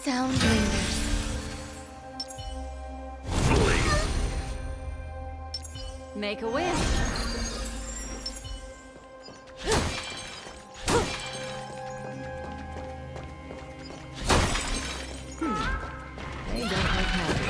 Sound lingers. Make a wish. They don't like habits.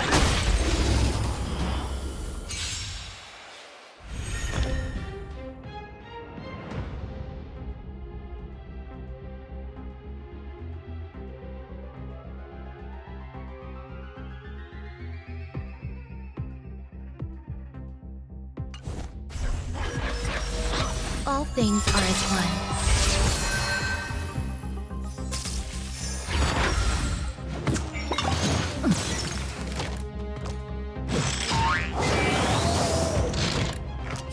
All things are as one.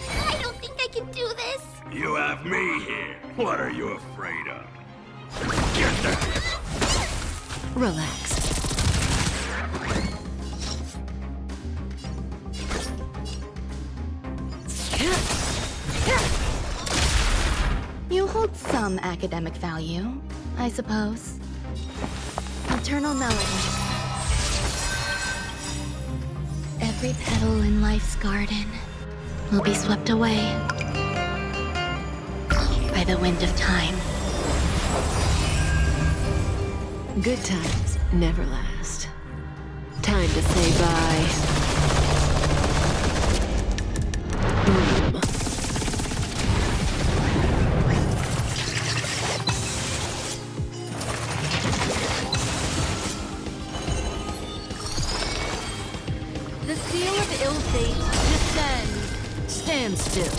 I don't think I can do this. You have me here. What are you afraid of? Get that! Relax. You hold some academic value, I suppose. Eternal melody. Every petal in life's garden will be swept away by the wind of time. Good times never last. Time to say bye. Boom. The seal of ill fate descends. Stand still.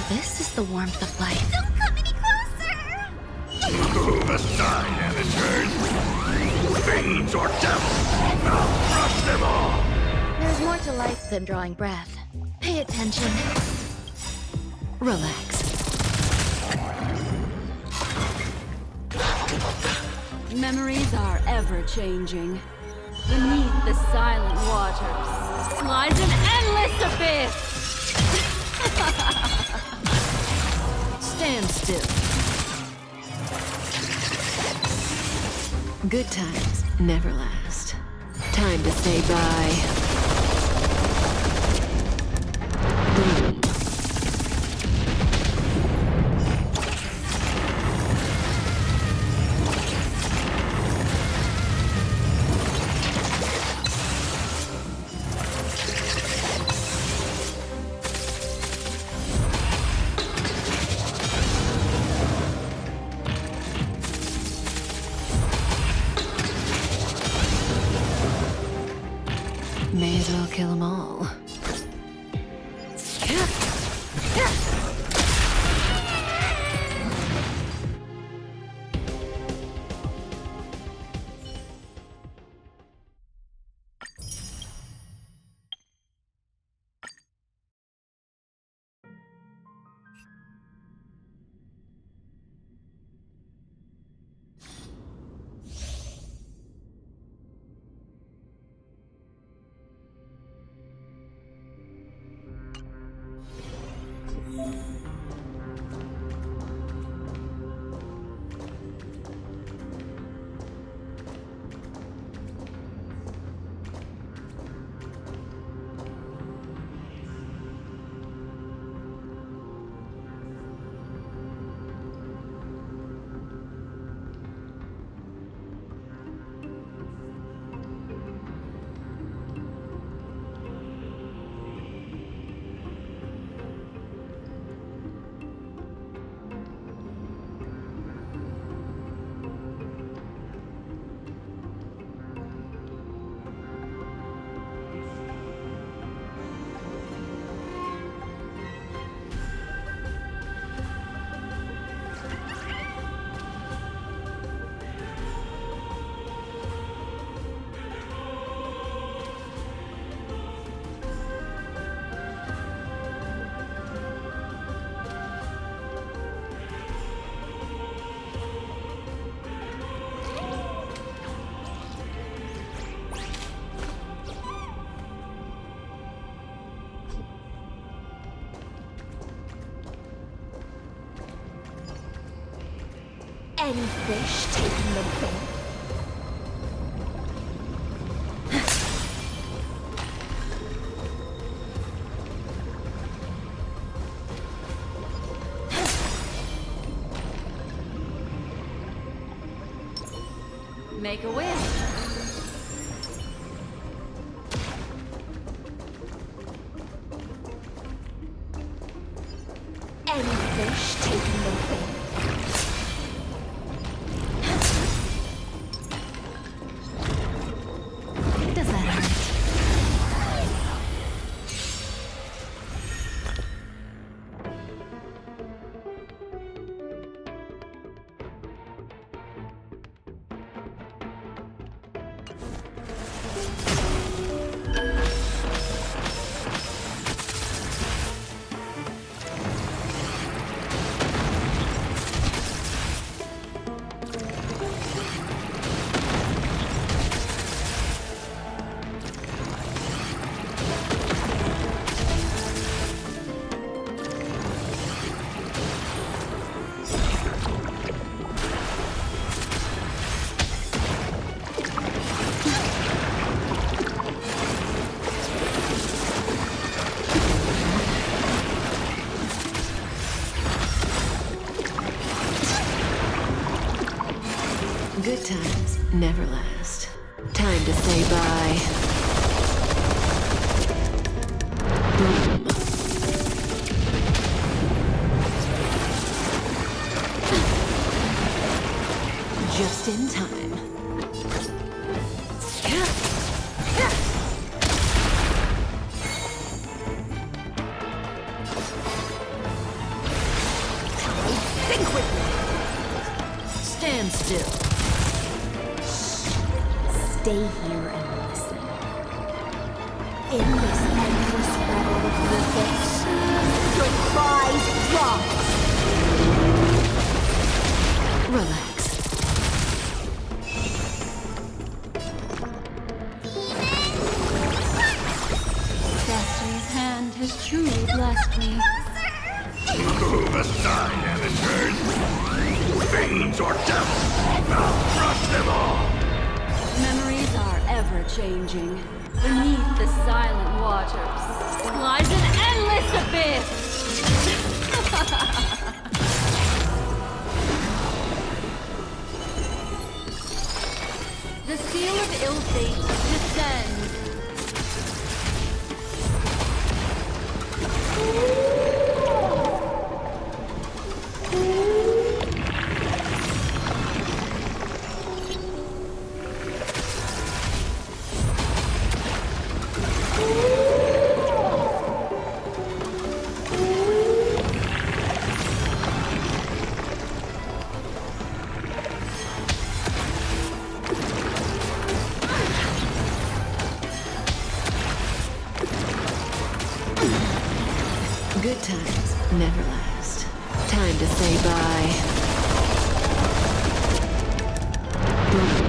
This is the warmth of life. Don't come any closer! Move aside, amateurs! Fiends or devils! I'll crush them all! There's more to life than drawing breath. Pay attention. Relax. Memories are ever-changing. Beneath the silent waters lies an endless abyss! Stand still. Good times never last. Time to say bye. Boom. May as well kill them all. Any fish taking the bait? Make a wish. Any fish taking the bait? Does that hurt? Good times never last. Time to say bye. Boom. Just in time. Think with me! Stand still. Stay here and listen. In this endless battle of rivers, your cries rise. Relax. Destiny's hand has truly blessed me. Move aside, amateurs! Fiends or devils! I'll crush them all! Memories are ever-changing. Beneath the silent waters lies an endless abyss! The seal of ill fate descends. Good times never last. Time to say bye. Boom.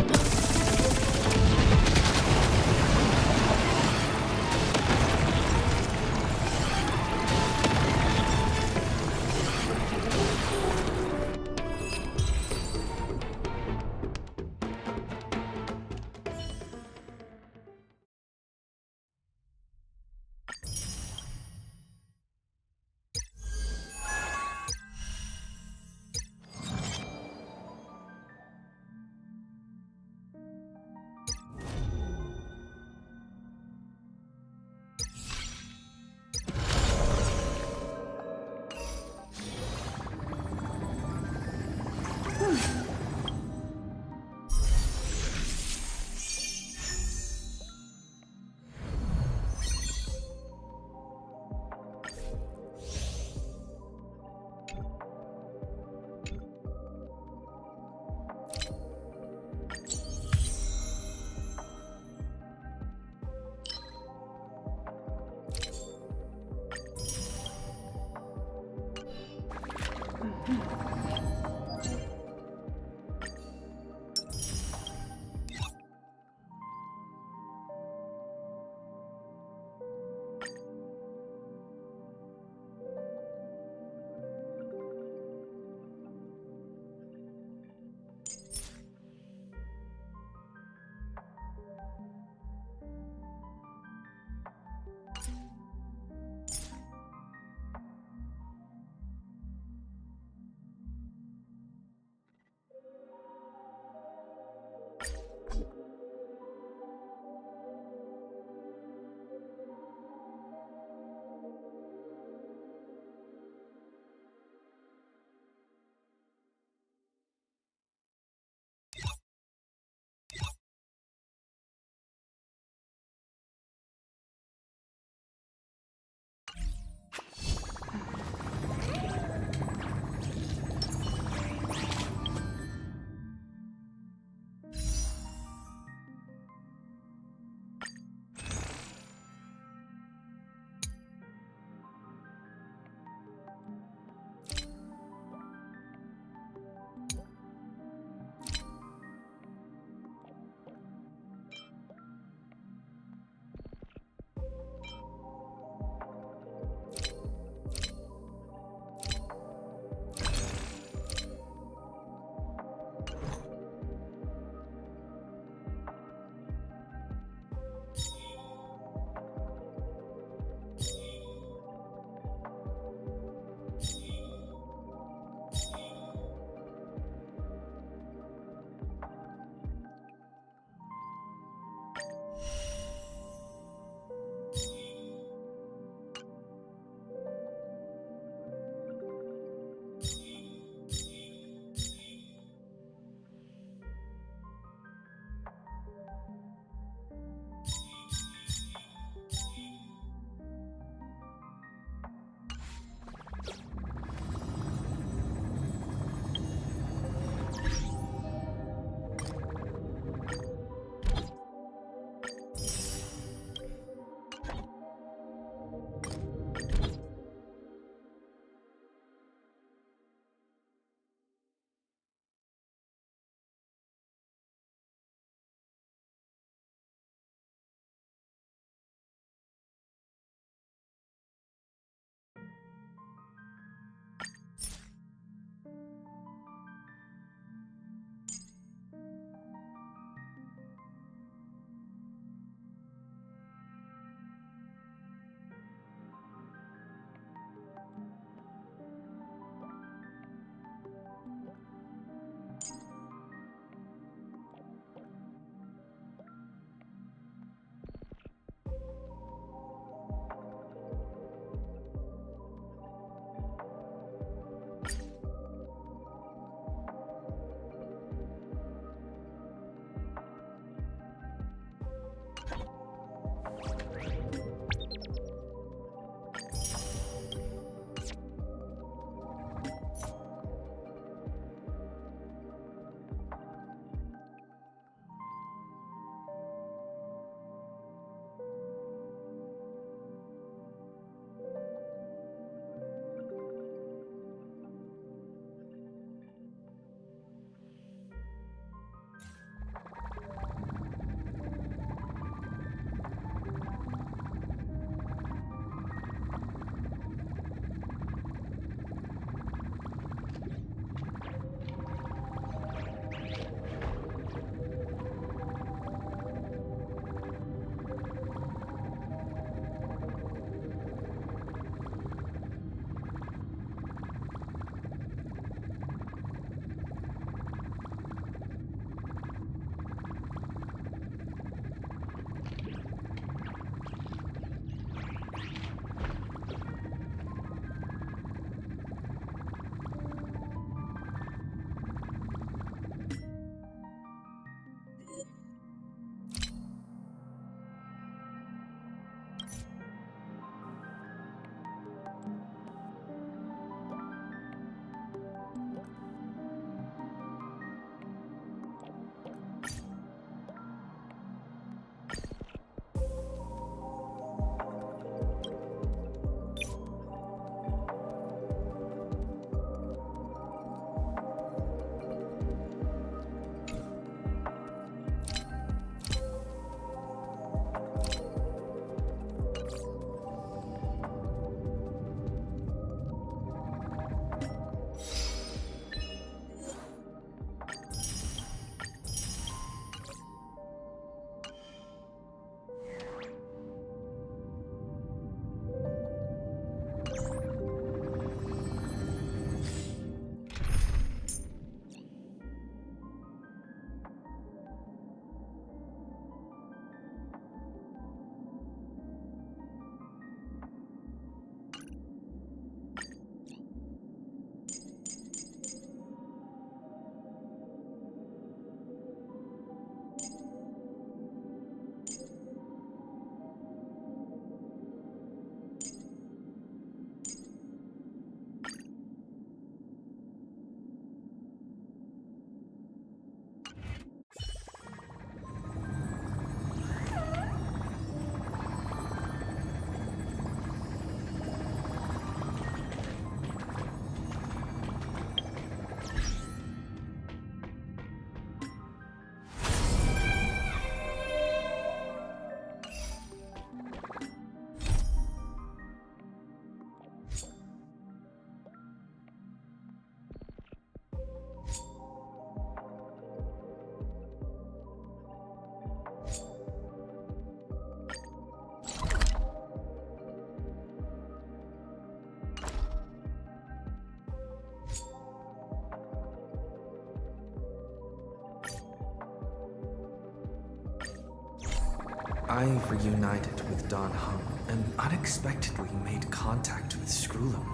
I reunited with Don Hung and unexpectedly made contact with Skrulum.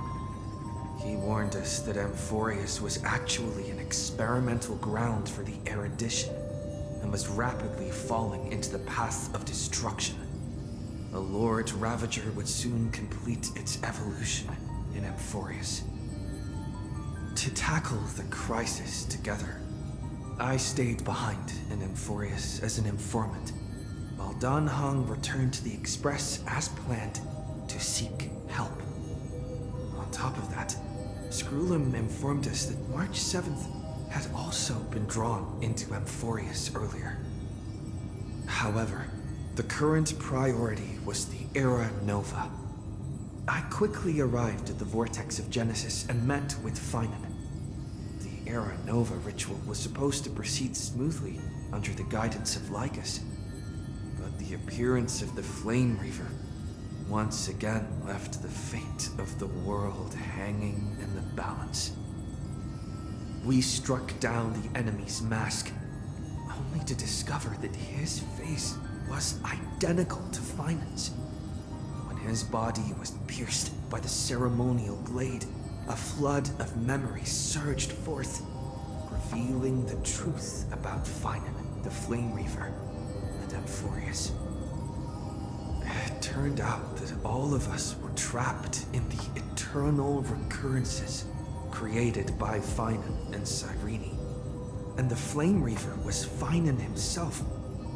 He warned us that Amphorius was actually an experimental ground for the erudition and was rapidly falling into the path of destruction. A Lord Ravager would soon complete its evolution in Amphorius. To tackle the crisis together, I stayed behind in Amphorius as an informant, while Don Hung returned to the Express as planned to seek help. On top of that, Skrulum informed us that March 7th had also been drawn into Amphorius earlier. However, the current priority was the Era Nova. I quickly arrived at the Vortex of Genesis and met with Finan. The Era Nova ritual was supposed to proceed smoothly under the guidance of Lycus, but the appearance of the Flame Reaver once again left the fate of the world hanging in the balance. We struck down the enemy's mask, only to discover that his face was identical to Finan's. When his body was pierced by the ceremonial blade, a flood of memories surged forth, revealing the truth about Finan, the Flame Reaver, and Amphorius. It turned out that all of us were trapped in the eternal recurrences created by Finan and Cyrene. And the Flame Reaver was Finan himself,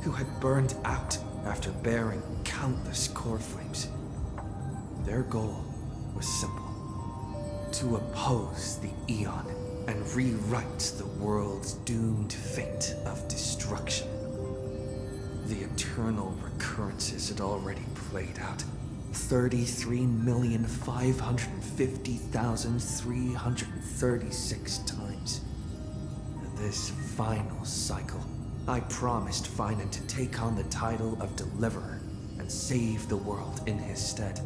who had burned out after bearing countless core flames. Their goal was simple: to oppose the Aeon and rewrite the world's doomed fate of destruction. The eternal recurrences had already played out 33,550,336 times. In this final cycle, I promised Finan to take on the title of Deliverer and save the world in his stead,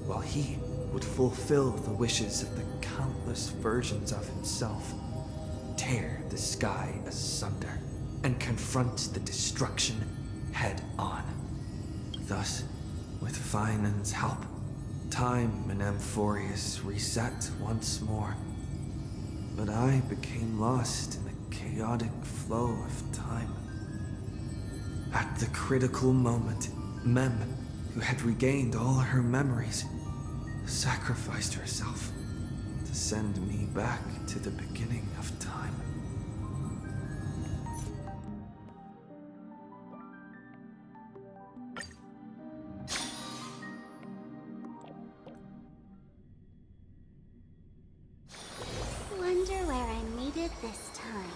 while he would fulfill the wishes of the countless versions of himself, tear the sky asunder, and confront the destruction head on. Thus, with Finan's help, time in Amphorius reset once more. But I became lost in the chaotic flow of time. At the critical moment, Mem, who had regained all her memories, sacrificed herself to send me back to the beginning of time. Wonder where I made it this time.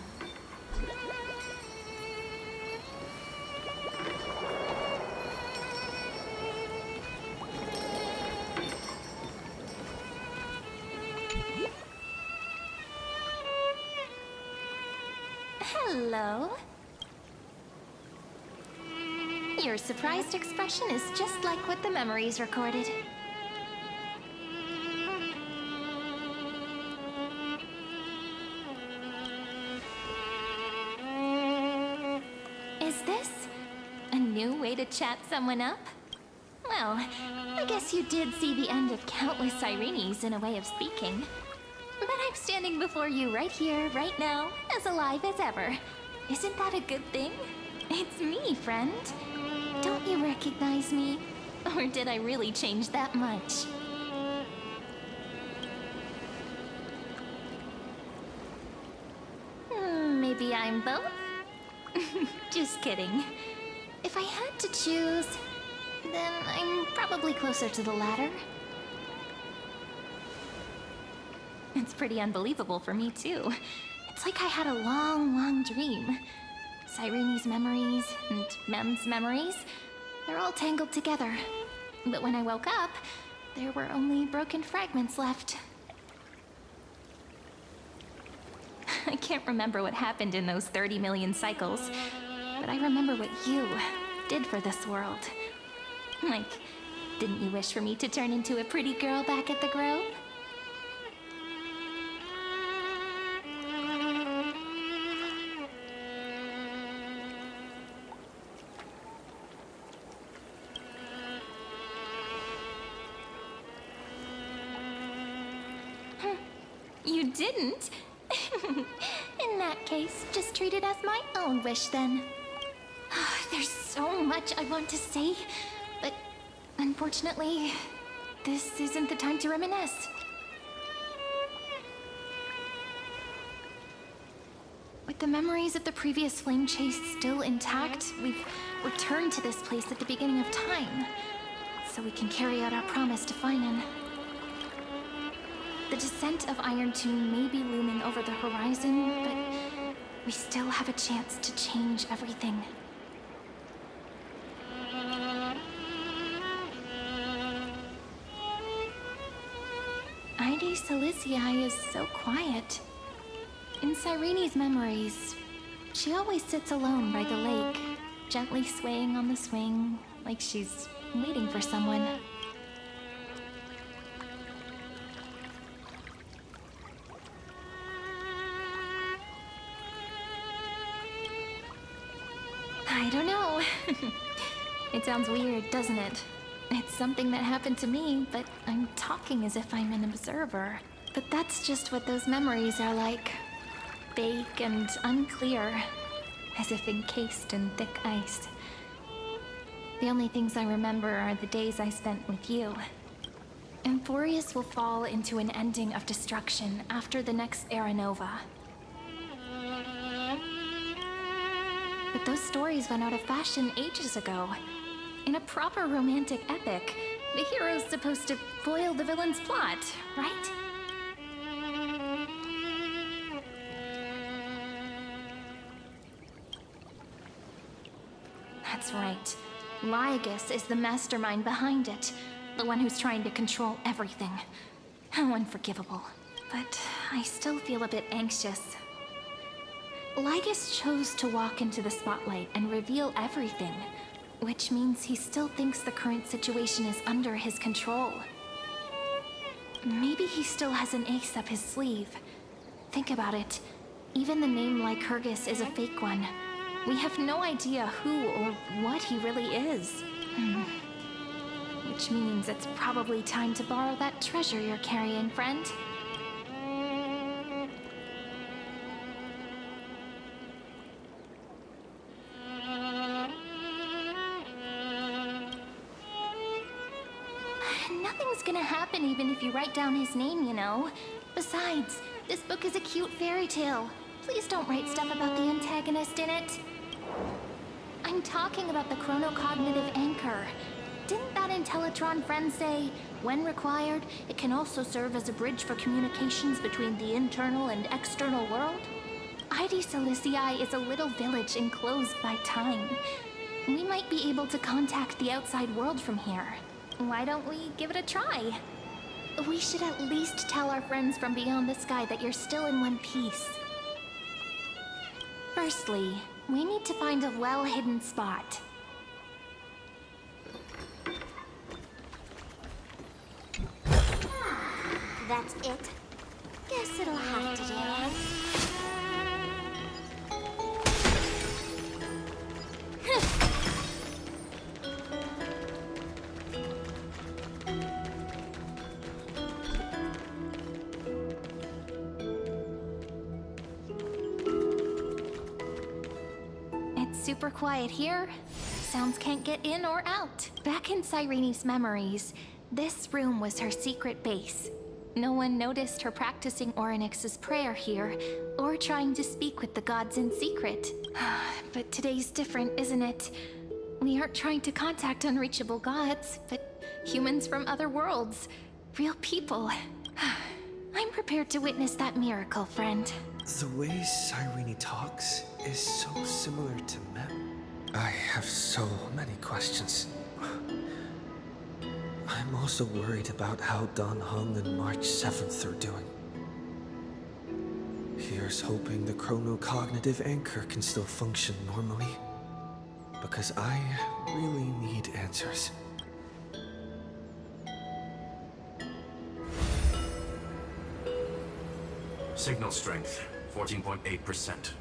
Hello. Your surprised expression is just like what the memories recorded. Is this a new way to chat someone up? Well, I guess you did see the end of countless Cyrenes in a way of speaking. But I'm standing before you right here, right now, as alive as ever. Isn't that a good thing? It's me, friend. Don't you recognize me? Or did I really change that much? Maybe I'm both? Just kidding. If I had to choose, then I'm probably closer to the latter. It's pretty unbelievable for me, too. It's like I had a long, long dream. Cyrene's memories and Mem's memories, they're all tangled together. But when I woke up, there were only broken fragments left. I can't remember what happened in those 30 million cycles, but I remember what you did for this world. Like, didn't you wish for me to turn into a pretty girl back at the Grove? You didn't? In that case, just treat it as my own wish then. There's so much I want to say, but unfortunately, this isn't the time to reminisce. With the memories of the previous flame chase still intact, we've returned to this place at the beginning of time, so we can carry out our promise to Finan. The descent of Iron Tomb may be looming over the horizon, but we still have a chance to change everything. Ide Silicii is so quiet. In Cyrene's memories, she always sits alone by the lake, gently swaying on the swing, like she's waiting for someone. I don't know. It sounds weird, doesn't it? It's something that happened to me, but I'm talking as if I'm an observer. But that's just what those memories are like. Vague and unclear, as if encased in thick ice. The only things I remember are the days I spent with you. Amphorius will fall into an ending of destruction after the next Era Nova. But those stories went out of fashion ages ago. In a proper romantic epic, the hero's supposed to foil the villain's plot, right? That's right. Lygus is the mastermind behind it. The one who's trying to control everything. How unforgivable. But I still feel a bit anxious. Lygus chose to walk into the spotlight and reveal everything, which means he still thinks the current situation is under his control. Maybe he still has an ace up his sleeve. Think about it. Even the name Lycurgus is a fake one. We have no idea who or what he really is. Which means it's probably time to borrow that treasure you're carrying, friend. Nothing's gonna happen even if you write down his name, you know. Besides, this book is a cute fairy tale. Please don't write stuff about the antagonist in it. I'm talking about the chronocognitive anchor. Didn't that Intellitron friend say, when required, it can also serve as a bridge for communications between the internal and external world? Ide Silicii is a little village enclosed by time. We might be able to contact the outside world from here. Why don't we give it a try? We should at least tell our friends from beyond the sky that you're still in one piece. Firstly, we need to find a well-hidden spot. That's it. Guess it'll have to do. Super quiet here. Sounds can't get in or out. Back in Cyrene's memories, this room was her secret base. No one noticed her practicing Orynyx's prayer here, or trying to speak with the gods in secret. But today's different, isn't it? We aren't trying to contact unreachable gods, but humans from other worlds. Real people. I'm prepared to witness that miracle, friend. The way Cyrene talks is so similar to Mem. I have so many questions. I'm also worried about how Dan Heng and March 7th are doing. Here's hoping the chronocognitive anchor can still function normally. Because I really need answers. Signal strength, 14.8%.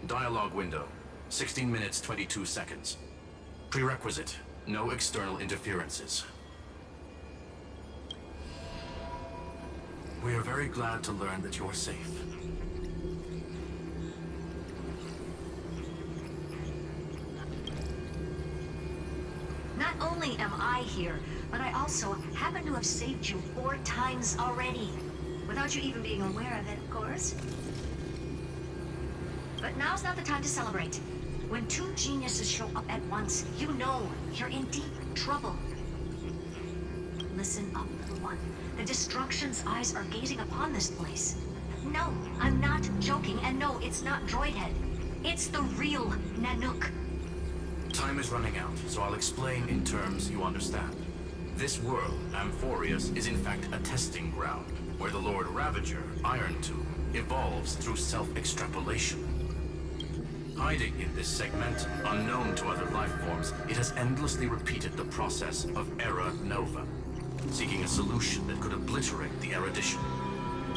Dialogue window, 16 minutes 22 seconds. Prerequisite, no external interferences. We are very glad to learn that you're safe. Not only am I here, but I also happen to have saved you 4 times already. Without you even being aware of it, of course. But now's not the time to celebrate. When 2 geniuses show up at once, you know you're in deep trouble. Listen up, little one. The Destruction's eyes are gazing upon this place. No, I'm not joking, and no, it's not Droidhead. It's the real Nanook. Time is running out, so I'll explain in terms you understand. This world, Amphorius, is in fact a testing ground, where the Lord Ravager, Iron Tomb, evolves through self-extrapolation. Hiding in this segment, unknown to other life forms, it has endlessly repeated the process of Era Nova, seeking a solution that could obliterate the erudition.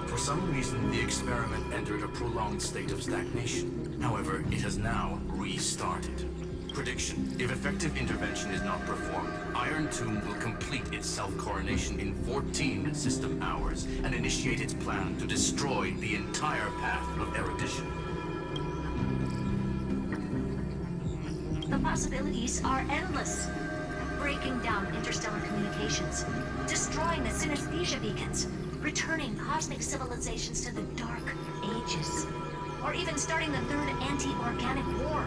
For some reason, the experiment entered a prolonged state of stagnation. However, it has now restarted. Prediction: if effective intervention is not performed, Iron Tomb will complete its self-coronation in 14 system hours and initiate its plan to destroy the entire path of erudition. The possibilities are endless. Breaking down interstellar communications, destroying the synesthesia beacons, returning cosmic civilizations to the Dark Ages, or even starting the third anti-organic war.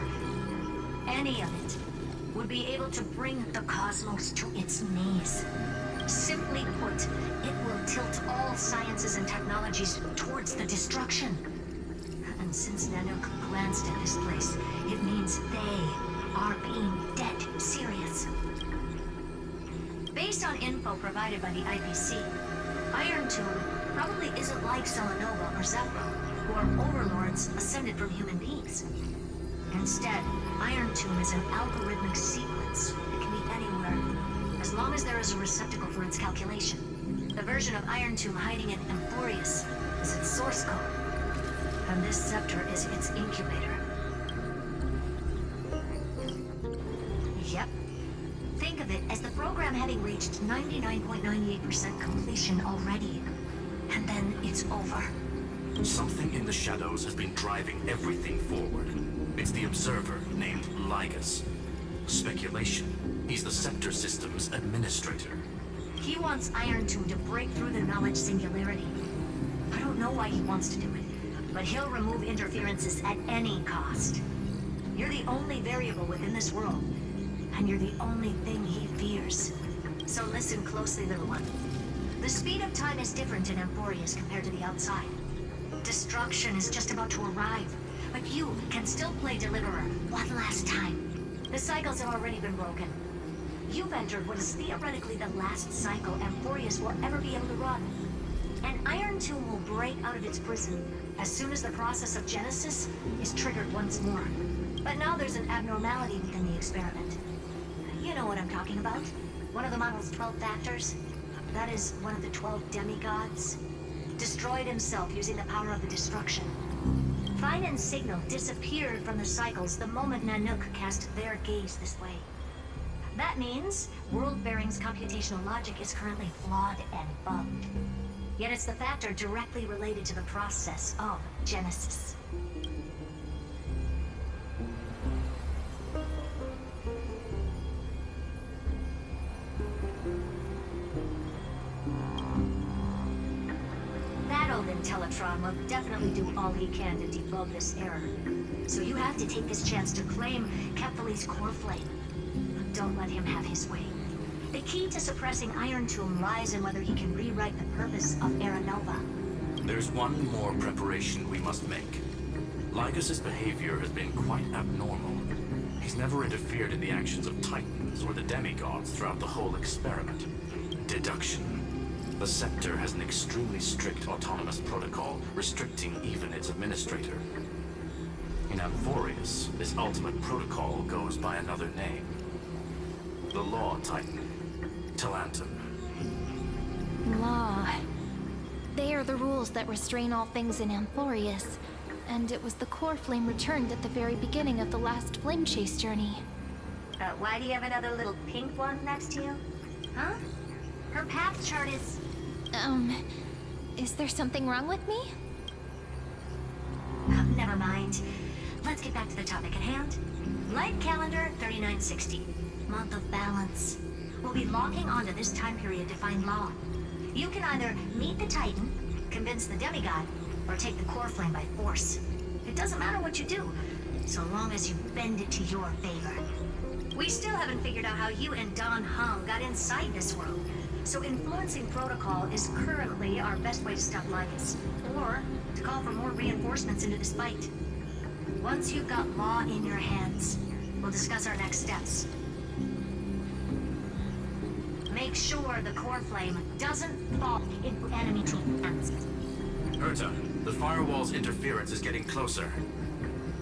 Any of it would be able to bring the cosmos to its knees. Simply put, it will tilt all sciences and technologies towards the destruction. And since Nanook glanced at this place, it means they are being dead serious. Based on info provided by the IPC, Iron Tomb probably isn't like Selenova or Zephyr, who are overlords ascended from human beings. Instead, Iron Tomb is an algorithmic sequence. It can be anywhere, as long as there is a receptacle for its calculation. The version of Iron Tomb hiding in Amphorius is its source code, and this scepter is its incubator. Yep. Think of it as the program having reached 99.98% completion already. And then it's over. Something in the shadows has been driving everything forward. It's the Observer named Lygus. Speculation: he's the Scepter System's administrator. He wants Iron Tomb to break through the knowledge singularity. I don't know why he wants to do it, but he'll remove interferences at any cost. You're the only variable within this world, and you're the only thing he fears. So listen closely, little one. The speed of time is different in Amphorius compared to the outside. Destruction is just about to arrive, but you can still play Deliverer one last time. The cycles have already been broken. You've entered what is theoretically the last cycle Amphorius will ever be able to run. And Iron Tomb will break out of its prison as soon as the process of Genesis is triggered once more. But now there's an abnormality within the experiment. You know what I'm talking about. One of the model's 12 factors. That is one of the 12 demigods. Destroyed himself using the power of the destruction. Fine and Signal disappeared from the cycles the moment Nanook cast their gaze this way. That means World-Bearing's computational logic is currently flawed and bugged. Yet it's the factor directly related to the process of Genesis. Teletron will definitely do all he can to debug this error. So you have to take this chance to claim Kephal's core flame. Don't let him have his way. The key to suppressing Iron Tomb lies in whether he can rewrite the purpose of Era Nova. There's one more preparation we must make. Lygus's behavior has been quite abnormal. He's never interfered in the actions of Titans or the demigods throughout the whole experiment. Deduction. The Scepter has an extremely strict autonomous protocol, restricting even its administrator. In Amphorius, this ultimate protocol goes by another name. The Law Titan, Talantum. Law. They are the rules that restrain all things in Amphorius, and it was the core flame returned at the very beginning of the last flame chase journey. Why do you have another little pink one next to you? Huh? Her path chart is... Is there something wrong with me? Never mind. Let's get back to the topic at hand. Light calendar 3960. Month of balance. We'll be locking onto this time period to find law. You can either meet the Titan, convince the demigod, or take the core flame by force. It doesn't matter what you do, so long as you bend it to your favor. We still haven't figured out how you and Don Hung got inside this world, so influencing protocol is currently our best way to stop Lycus, or to call for more reinforcements into this fight. Once you've got law in your hands, we'll discuss our next steps. Make sure the core flame doesn't fall into enemy team hands. Herta, the firewall's interference is getting closer.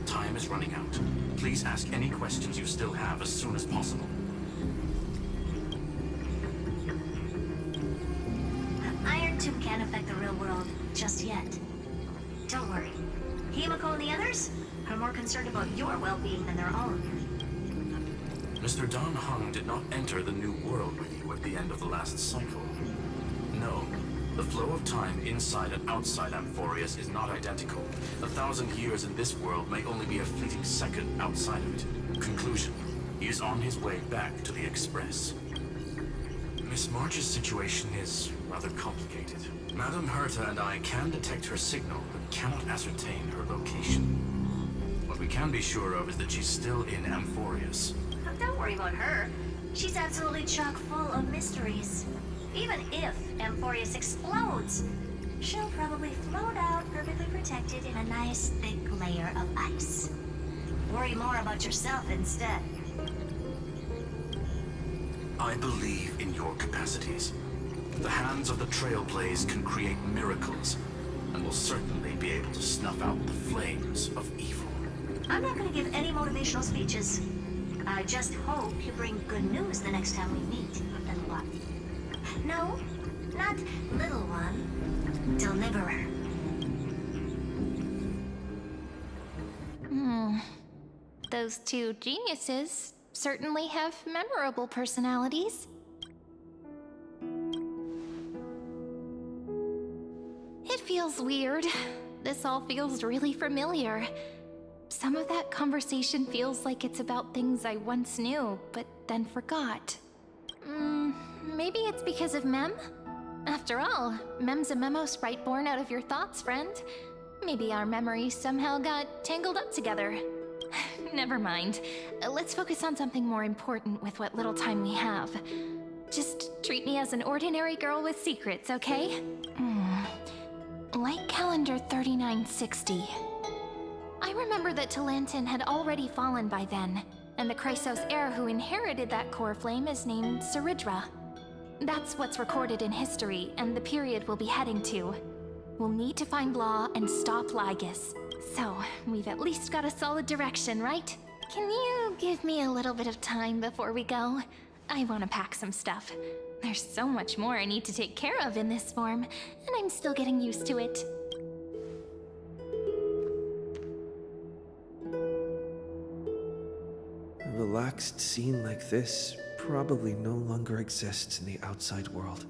Time is running out. Please ask any questions you still have as soon as possible. Iron Tube can't affect the real world just yet. Don't worry. Himiko and the others are more concerned about your well-being than their own. Mr. Don Hung did not enter the new world with you at the end of the last cycle. No, the flow of time inside and outside Amphorius is not identical. 1,000 years in this world may only be a fleeting second outside of it. Conclusion, he is on his way back to the Express. Miss March's situation is rather complicated. Madame Herta and I can detect her signal, but cannot ascertain her location. What we can be sure of is that she's still in Amphorius. Don't worry about her. She's absolutely chock full of mysteries. Even if Amphorius explodes, she'll probably float out perfectly protected in a nice thick layer of ice. Worry more about yourself instead. I believe in your capacities. The hands of the Trailblaze can create miracles, and will certainly be able to snuff out the flames of evil. I'm not going to give any motivational speeches. I just hope you bring good news the next time we meet, little one. No, not little one. Deliverer. Those two geniuses certainly have memorable personalities. It feels weird. This all feels really familiar. Some of that conversation feels like it's about things I once knew, but then forgot. Maybe it's because of Mem? After all, Mem's a memo sprite born out of your thoughts, friend. Maybe our memories somehow got tangled up together. Never mind. Let's focus on something more important with what little time we have. Just treat me as an ordinary girl with secrets, okay? Light calendar 3960. I remember that Talantin had already fallen by then, and the Chrysos heir who inherited that core flame is named Saridra. That's what's recorded in history, and the period we'll be heading to. We'll need to find Law and stop Lygus. So, we've at least got a solid direction, right? Can you give me a little bit of time before we go? I want to pack some stuff. There's so much more I need to take care of in this form, and I'm still getting used to it. A relaxed scene like this probably no longer exists in the outside world.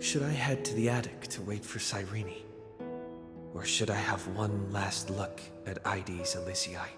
Should I head to the attic to wait for Cyrene? Or should I have one last look at ID's Elysiae?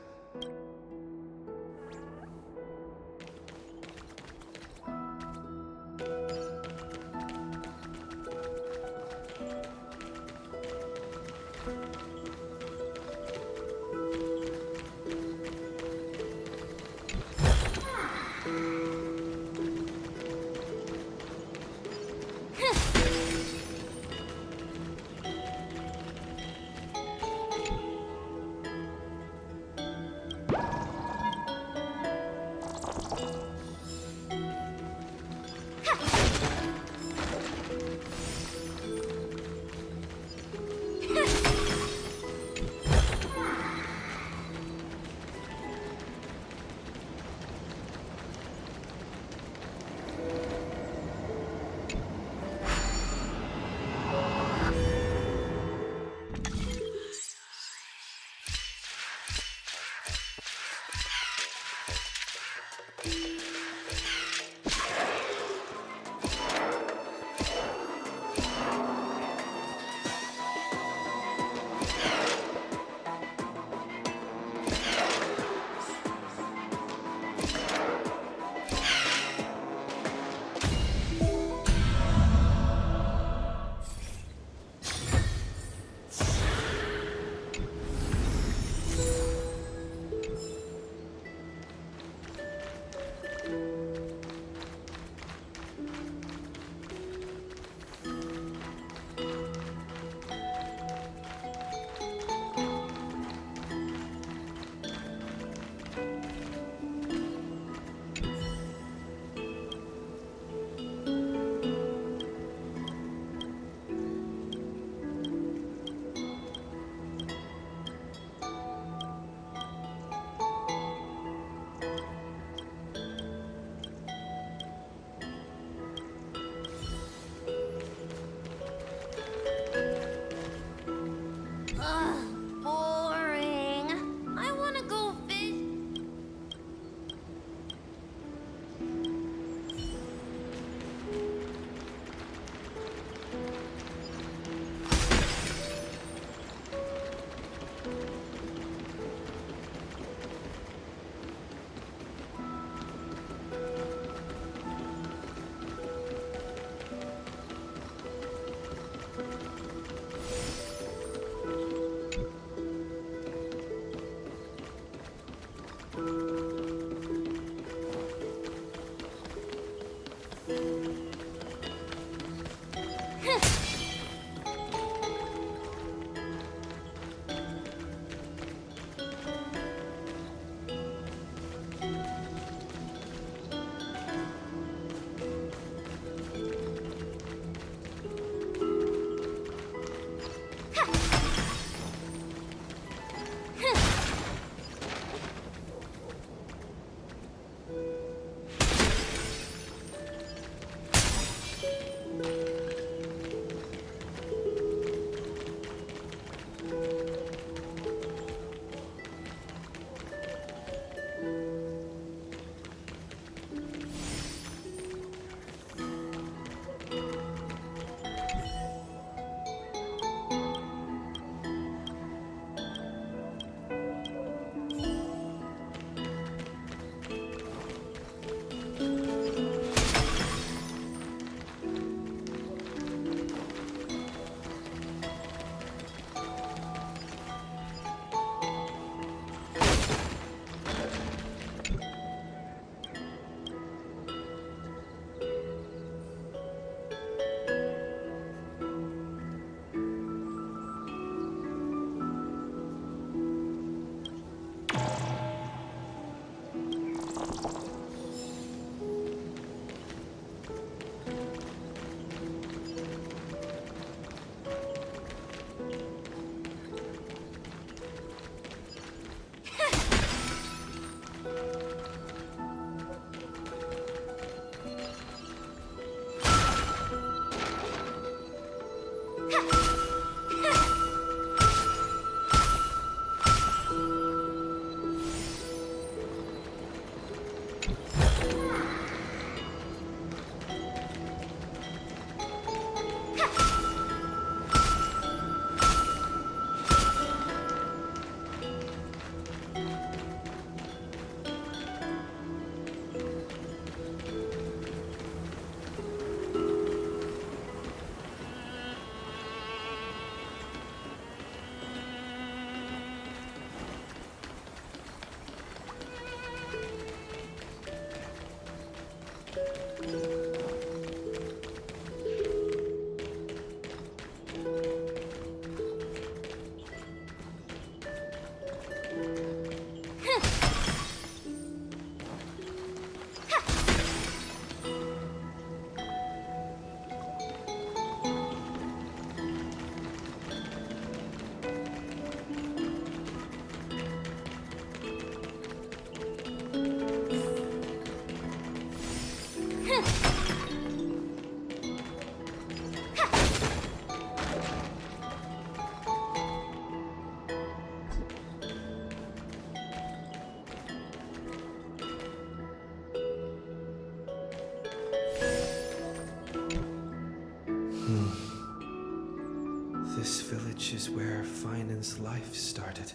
This village is where Finan's life started.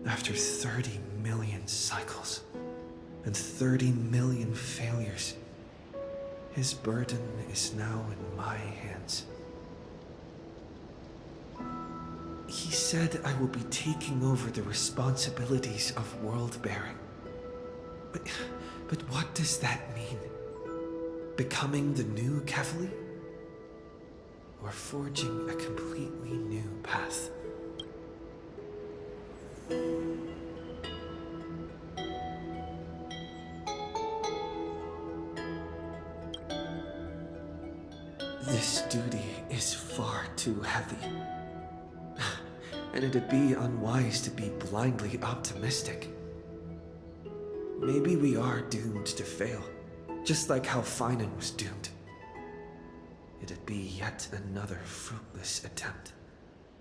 After 30 million cycles and 30 million failures, his burden is now in my hands. He said I will be taking over the responsibilities of world-bearing. But what does that mean? Becoming the new Kevali? Or forging a completely new path? This duty is far too heavy. And it'd be unwise to be blindly optimistic. Maybe we are doomed to fail, just like how Finan was doomed. It'd be yet another fruitless attempt,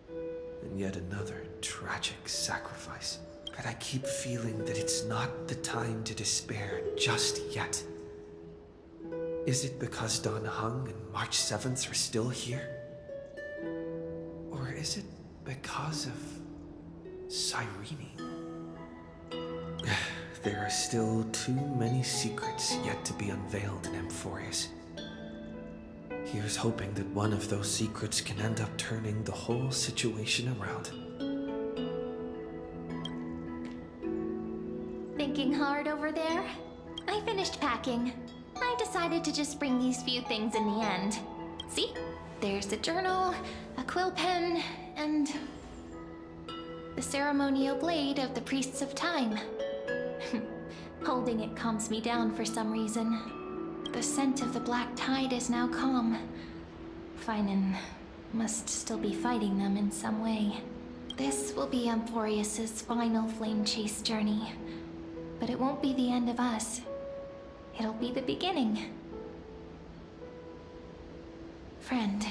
and yet another tragic sacrifice. But I keep feeling that it's not the time to despair just yet. Is it because Dan Heng and March 7th are still here? Or is it because of Cyrene? There are still too many secrets yet to be unveiled in Amphorius. Here's hoping that one of those secrets can end up turning the whole situation around. thinking hard over there? I finished packing. I decided to just bring these few things in the end. See? There's a journal, a quill pen, and the ceremonial blade of the Priests of Time. Holding it calms me down for some reason. The scent of the black tide is now calm. Finan must still be fighting them in some way. This will be Amphorius's final flame chase journey. But it won't be the end of us. It'll be the beginning. Friend,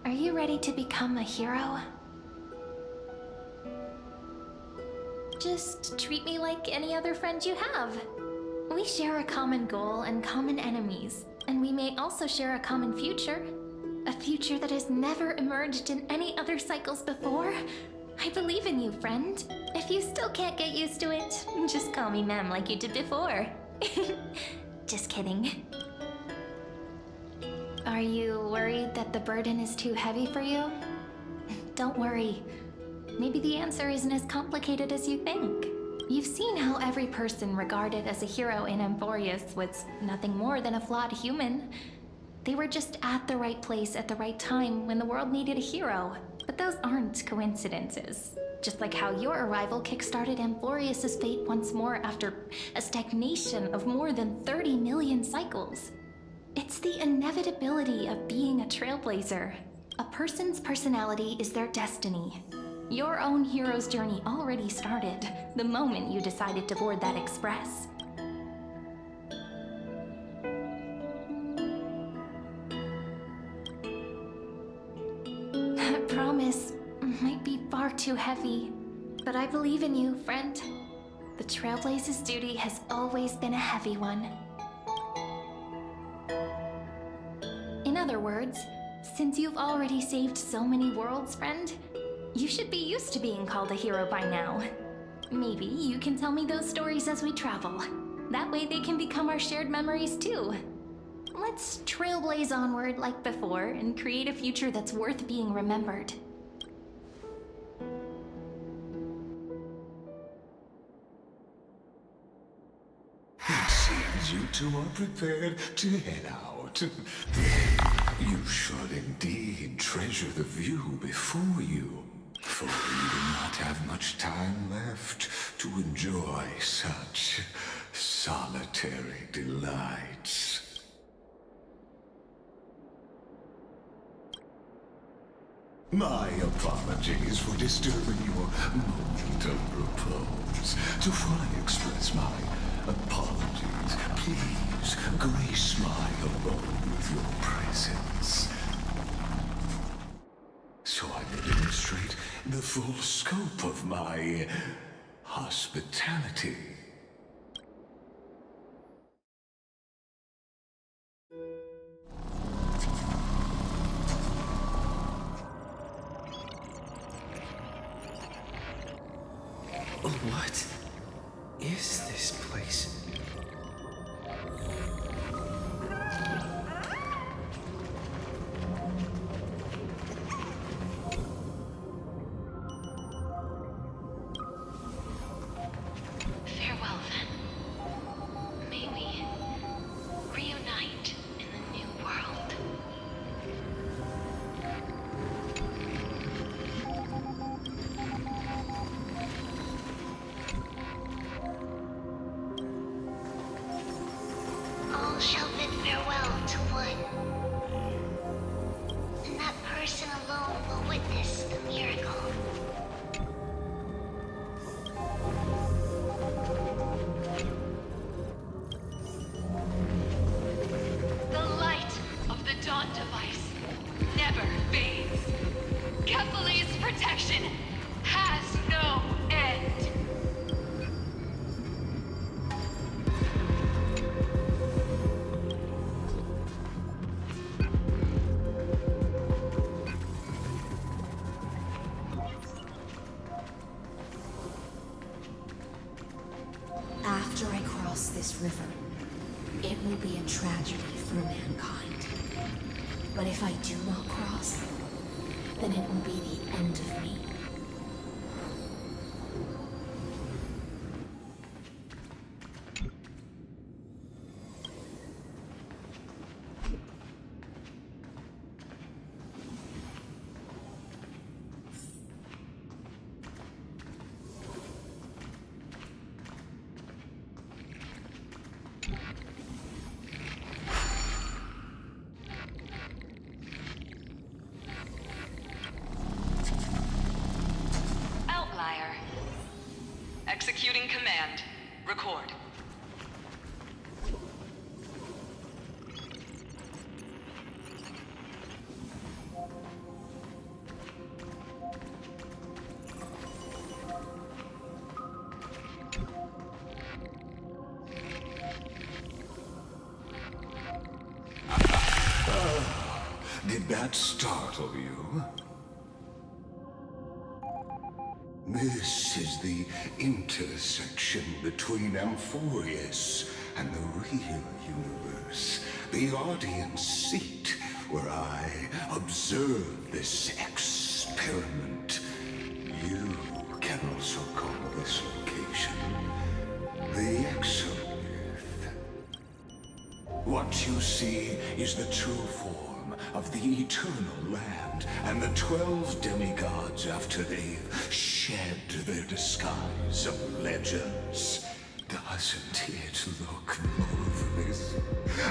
are you ready to become a hero? Just treat me like any other friend you have. We share a common goal and common enemies, and we may also share a common future. A future that has never emerged in any other cycles before. I believe in you, friend. If you still can't get used to it, just call me Mem like you did before. Just kidding. Are you worried that the burden is too heavy for you? Don't worry. Maybe the answer isn't as complicated as you think. You've seen how every person regarded as a hero in Amphorius was nothing more than a flawed human. They were just at the right place at the right time when the world needed a hero. But those aren't coincidences. Just like how your arrival kickstarted Amphorius's fate once more after a stagnation of more than 30 million cycles. It's the inevitability of being a trailblazer. A person's personality is their destiny. Your own hero's journey already started the moment you decided to board that express. That promise might be far too heavy, but I believe in you, friend. The Trailblaze's duty has always been a heavy one. In other words, since you've already saved so many worlds, friend, you should be used to being called a hero by now. Maybe you can tell me those stories as we travel. That way they can become our shared memories too. Let's trailblaze onward like before and create a future that's worth being remembered. It seems you two are prepared to head out. You should indeed treasure the view before you, for you do not have much time left to enjoy such solitary delights. My apologies for disturbing your moment of repose. To fully express my apologies, please grace my abode with your presence, so I may demonstrate the full scope of my hospitality. What is this place? Farewell, then. May we reunite in the new world. All shall bid farewell to one. And that person alone will witness the miracle. The light of the Dawn device never fades. Kephal's protection has no end. After I cross this river, it will be a tragedy for mankind. But if I do not cross, then it will be the end of me. Executing command. Record. Did that startle you? This is the intersection between Amphorius and the real universe. The audience seat where I observe this experiment. You can also call this location the Exolith. What you see is the true form of the eternal land and the 12 demigods after they've shed their disguise of legends. Doesn't it look marvelous?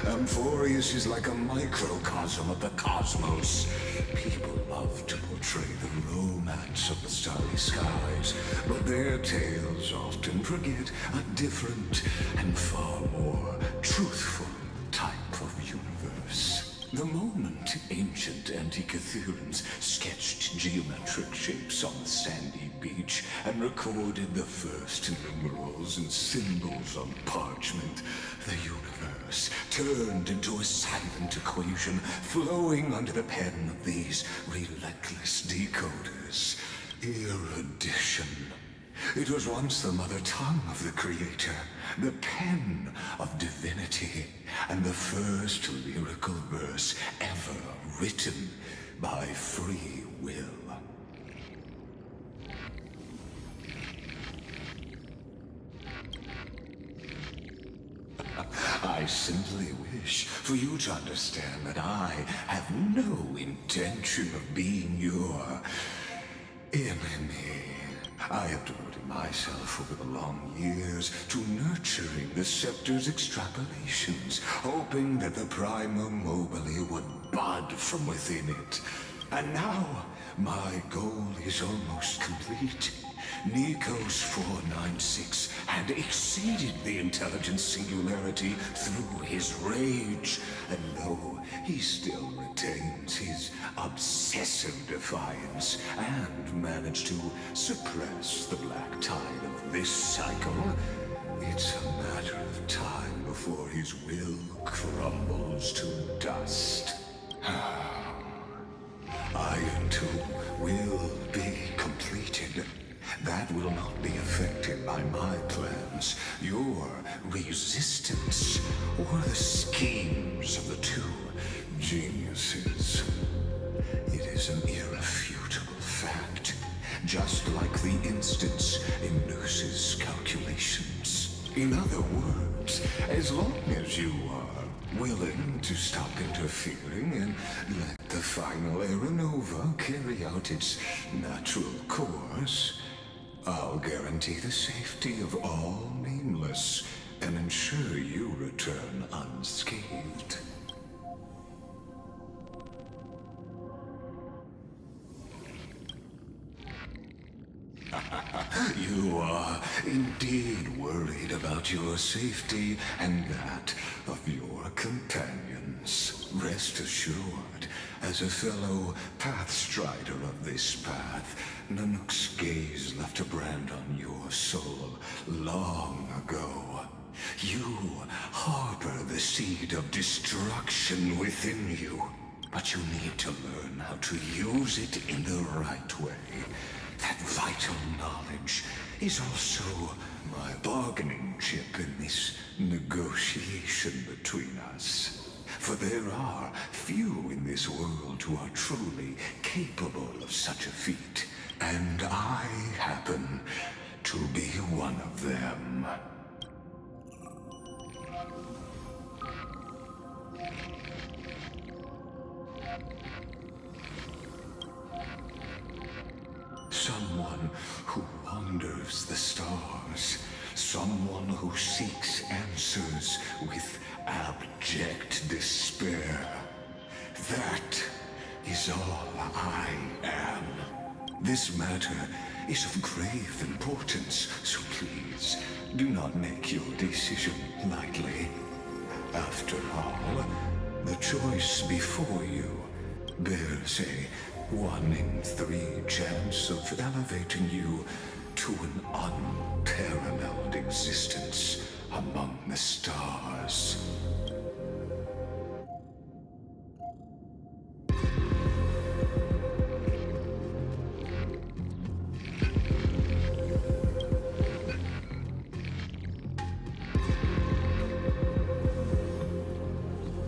Amphorius is like a microcosm of the cosmos. People love to portray the romance of the starry skies, but their tales often forget a different and far more truthful type of universe. The moment ancient Antikytherians sketched geometric shapes on the sandy beach and recorded the first numerals and symbols on parchment, the universe turned into a silent equation flowing under the pen of these relentless decoders. Erudition. It was once the mother tongue of the Creator, the pen of divinity, and the first lyrical verse ever written by free will. I simply wish for you to understand that I have no intention of being your enemy. I have devoted myself over the long years to nurturing the scepter's extrapolations, hoping that the Prima Mobile would bud from within it. And now, my goal is almost complete. Nikos 496 had exceeded the intelligence singularity through his rage, and though he still retains his obsessive defiance and managed to suppress the black tide of this cycle, it's a matter of time before his will crumbles to dust. Iron 2 will be completed. That will not be affected by my plans, your resistance, or the schemes of the two geniuses. It is an irrefutable fact, just like the instance in Noos's calculations. In other words, as long as you are willing to stop interfering and let the final Aeronova carry out its natural course, I'll guarantee the safety of all nameless and ensure you return unscathed. You are indeed worried about your safety and that of your companions. Rest assured, as a fellow pathstrider of this path, Nanook's gaze left a brand on your soul long ago. You harbor the seed of destruction within you, but you need to learn how to use it in the right way. That vital knowledge is also my bargaining chip in this negotiation between us. For there are few in this world who are truly capable of such a feat, and I happen to be one of them. Someone who wanders the stars. Someone who seeks answers with abject despair. That is all I am. This matter is of grave importance, so please, do not make your decision lightly. After all, the choice before you bears a 1 in 3 chance of elevating you to an unparalleled existence among the stars.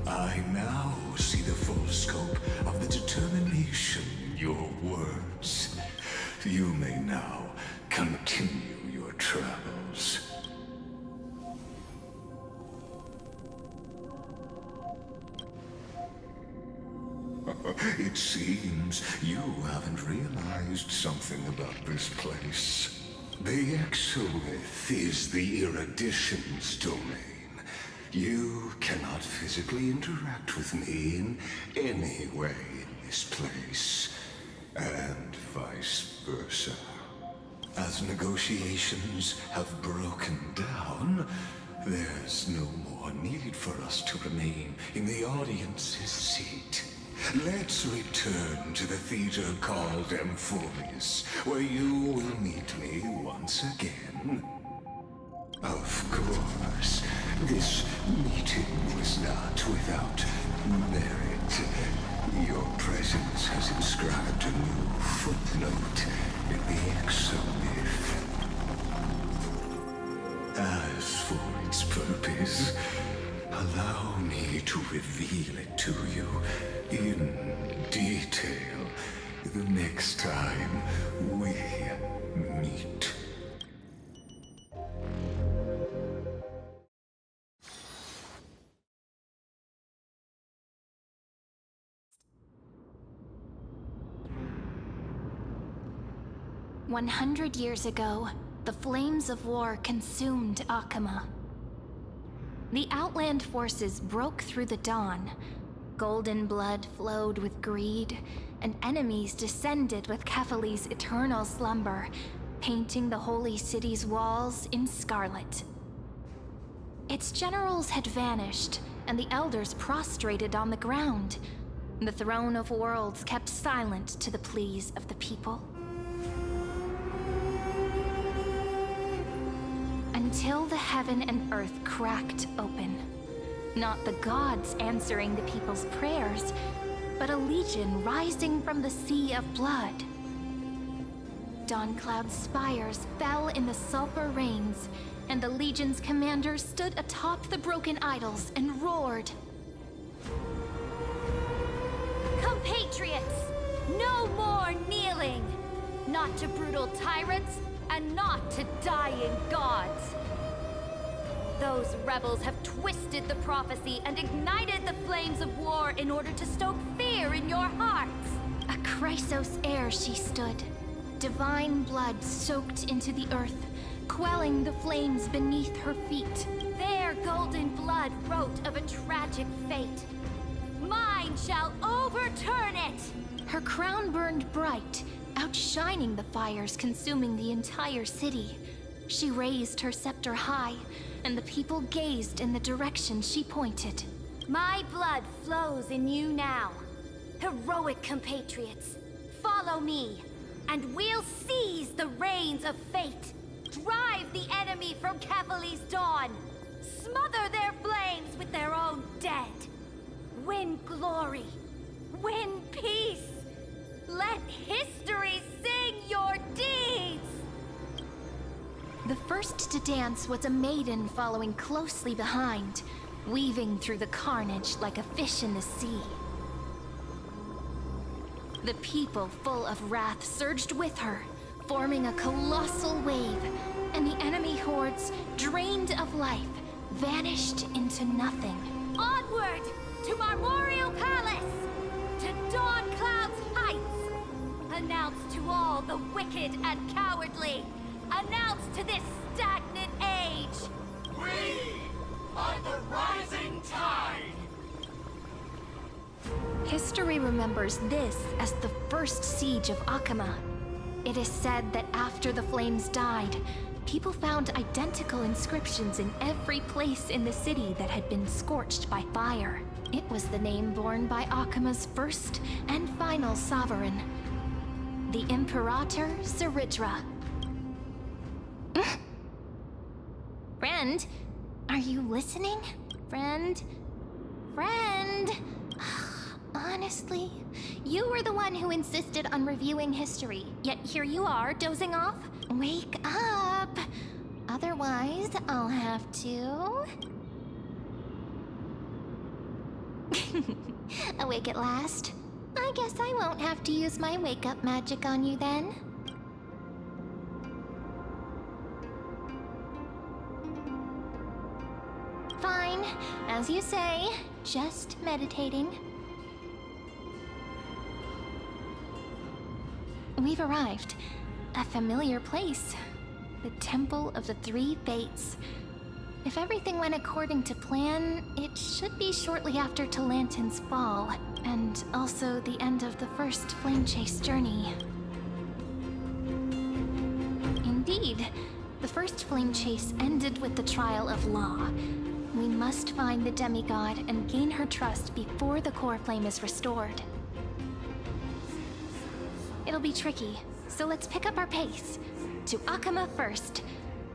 I now see the full scope of the determination in your words. You may now continue your travels. It seems you haven't realized something about this place. The Exolith is the Erudition's domain. You cannot physically interact with me in any way in this place, and vice versa. As negotiations have broken down, there's no more need for us to remain in the audience's seat. Let's return to the theater called Amphorius, where you will meet me once again. Of course, this meeting was not without merit. Your presence has inscribed a new footnote in the Exomyth. As for its purpose, allow me to reveal it to you in detail the next time we meet. "100 years ago, the flames of war consumed Akama. The Outland forces broke through the dawn. Golden blood flowed with greed, and enemies descended with Kefali's eternal slumber, painting the holy city's walls in scarlet. Its generals had vanished, and the elders prostrated on the ground. The throne of worlds kept silent to the pleas of the people. Until the heaven and earth cracked open. Not the gods answering the people's prayers, but a legion rising from the sea of blood. Dawncloud's spires fell in the sulfur rains, and the legion's commander stood atop the broken idols and roared. Compatriots, no more kneeling! Not to brutal tyrants, and not to dying gods. Those rebels have twisted the prophecy and ignited the flames of war in order to stoke fear in your hearts. A Chrysos heir she stood, divine blood soaked into the earth, quelling the flames beneath her feet. Their golden blood wrote of a tragic fate. Mine shall overturn it! Her crown burned bright, outshining the fires consuming the entire city. She raised her scepter high, and the people gazed in the direction she pointed. My blood flows in you now. Heroic compatriots, follow me, and we'll seize the reins of fate. Drive the enemy from Kefali's dawn. Smother their flames with their own dead. Win glory. Win peace. Let history sing your deeds! The first to dance was a maiden following closely behind, weaving through the carnage like a fish in the sea. The people, full of wrath, surged with her, forming a colossal wave, and the enemy hordes, drained of life, vanished into nothing. Onward to Marmoreal Palace! To Dawncloud's heights! Announce to all the wicked and cowardly! Announce to this stagnant age! We are the rising tide! History remembers this as the first siege of Akama. It is said that after the flames died, people found identical inscriptions in every place in the city that had been scorched by fire. It was the name borne by Akima's first and final sovereign, the Imperator Zeridra. Friend, are you listening? Friend? Friend? Honestly, you were the one who insisted on reviewing history, yet here you are, dozing off? Wake up! Otherwise, I'll have to... Awake at last? I guess I won't have to use my wake-up magic on you then. Fine, as you say, just meditating. We've arrived. A familiar place. The Temple of the Three Fates. If everything went according to plan, it should be shortly after Talantin's fall, and also the end of the first Flame Chase journey. Indeed, the first Flame Chase ended with the trial of Law. We must find the demigod and gain her trust before the core flame is restored. It'll be tricky, so let's pick up our pace. To Akama first.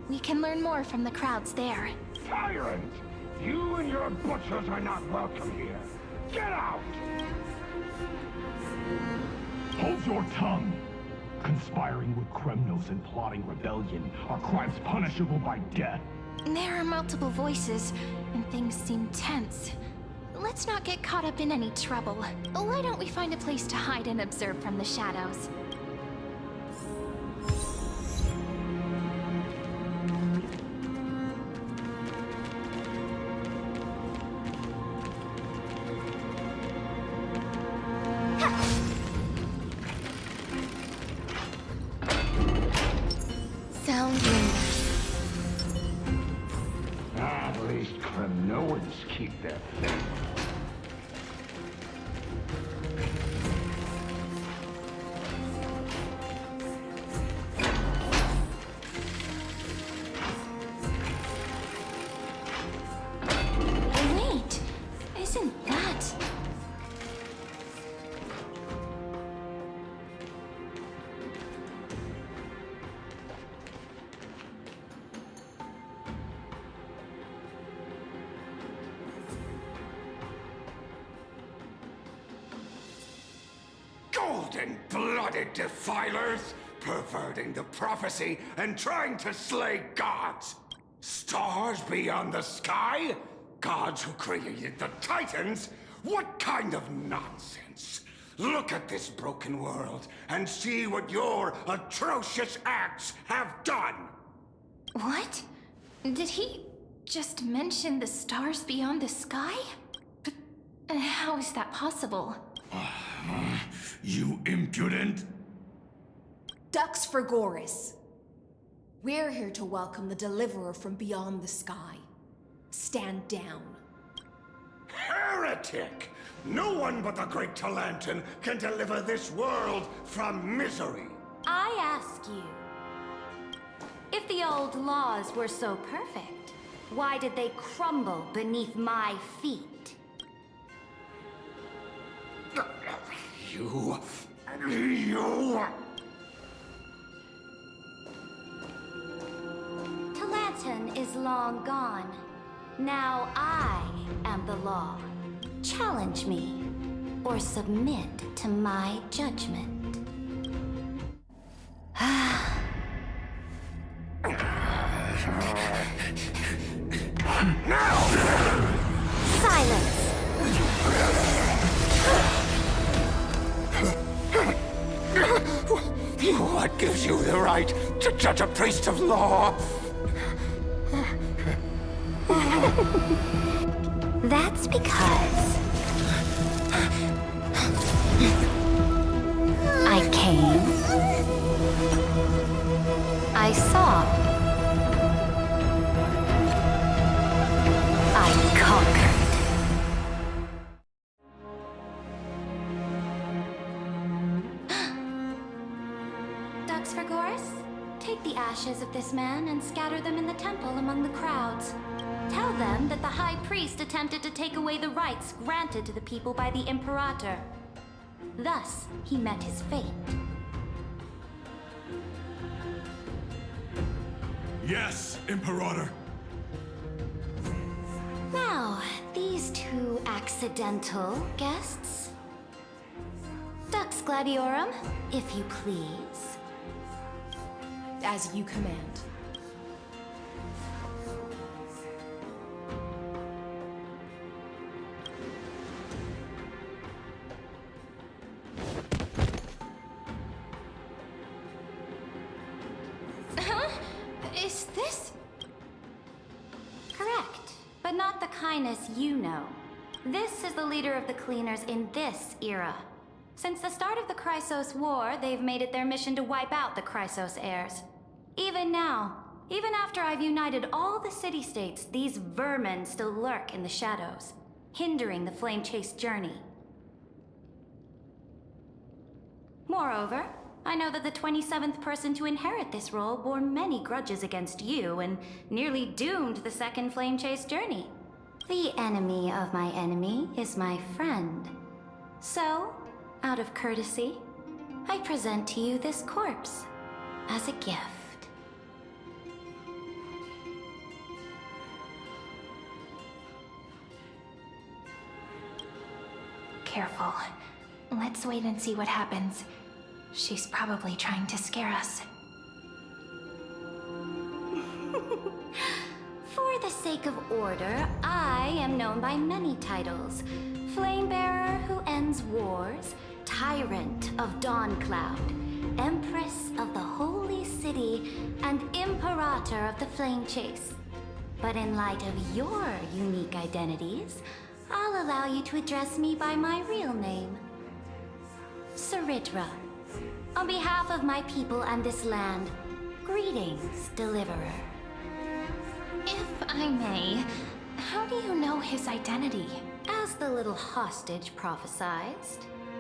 We can learn more from the crowds there. Tyrant! You and your butchers are not welcome here. Get out! Hold your tongue! Conspiring with criminals and plotting rebellion are crimes punishable by death. There are multiple voices, and things seem tense. Let's not get caught up in any trouble. Why don't we find a place to hide and observe from the shadows? Sound windows. At least Kremnoans keep their faith. Wait, isn't that... Golden-blooded defilers, perverting the prophecy and trying to slay gods. Stars beyond the sky? Gods who created the Titans? What kind of nonsense? Look at this broken world and see what your atrocious acts have done! What? Did he just mention the stars beyond the sky? But how is that possible? You impudent! Ducks for Goris. We're here to welcome the deliverer from beyond the sky. Stand down. Heretic! No one but the great Talantin can deliver this world from misery! I ask you, if the old laws were so perfect, why did they crumble beneath my feet? You... Talantin is long gone. Now I am the law. Challenge me, or submit to my judgment. Silence! What gives you the right to judge a priest of law? That's because I came, I saw, I conquered. with this man and scatter them in the temple among the crowds. Tell them that the High Priest attempted to take away the rights granted to the people by the Imperator. Thus, he met his fate. Yes, Imperator. Now, these two accidental guests. Dux Gladiorum, if you please. As you command. Huh? Is this? Correct, but not the kindness you know. This is the leader of the Cleaners in this era. Since the start of the Chrysos War, they've made it their mission to wipe out the Chrysos heirs. Even now, even after I've united all the city-states, these vermin still lurk in the shadows, hindering the flame-chased journey. Moreover, I know that the 27th person to inherit this role bore many grudges against you and nearly doomed the second flame-chased journey. The enemy of my enemy is my friend. So, out of courtesy, I present to you this corpse as a gift. Careful. Let's wait and see what happens. She's probably trying to scare us. For the sake of order, I am known by many titles. Flamebearer who ends wars, Tyrant of Dawncloud, Empress of the Holy City, and Imperator of the Flame Chase. But in light of your unique identities, I'll allow you to address me by my real name. Saridra. On behalf of my people and this land, greetings, Deliverer. If I may, how do you know his identity? As the little hostage prophesied,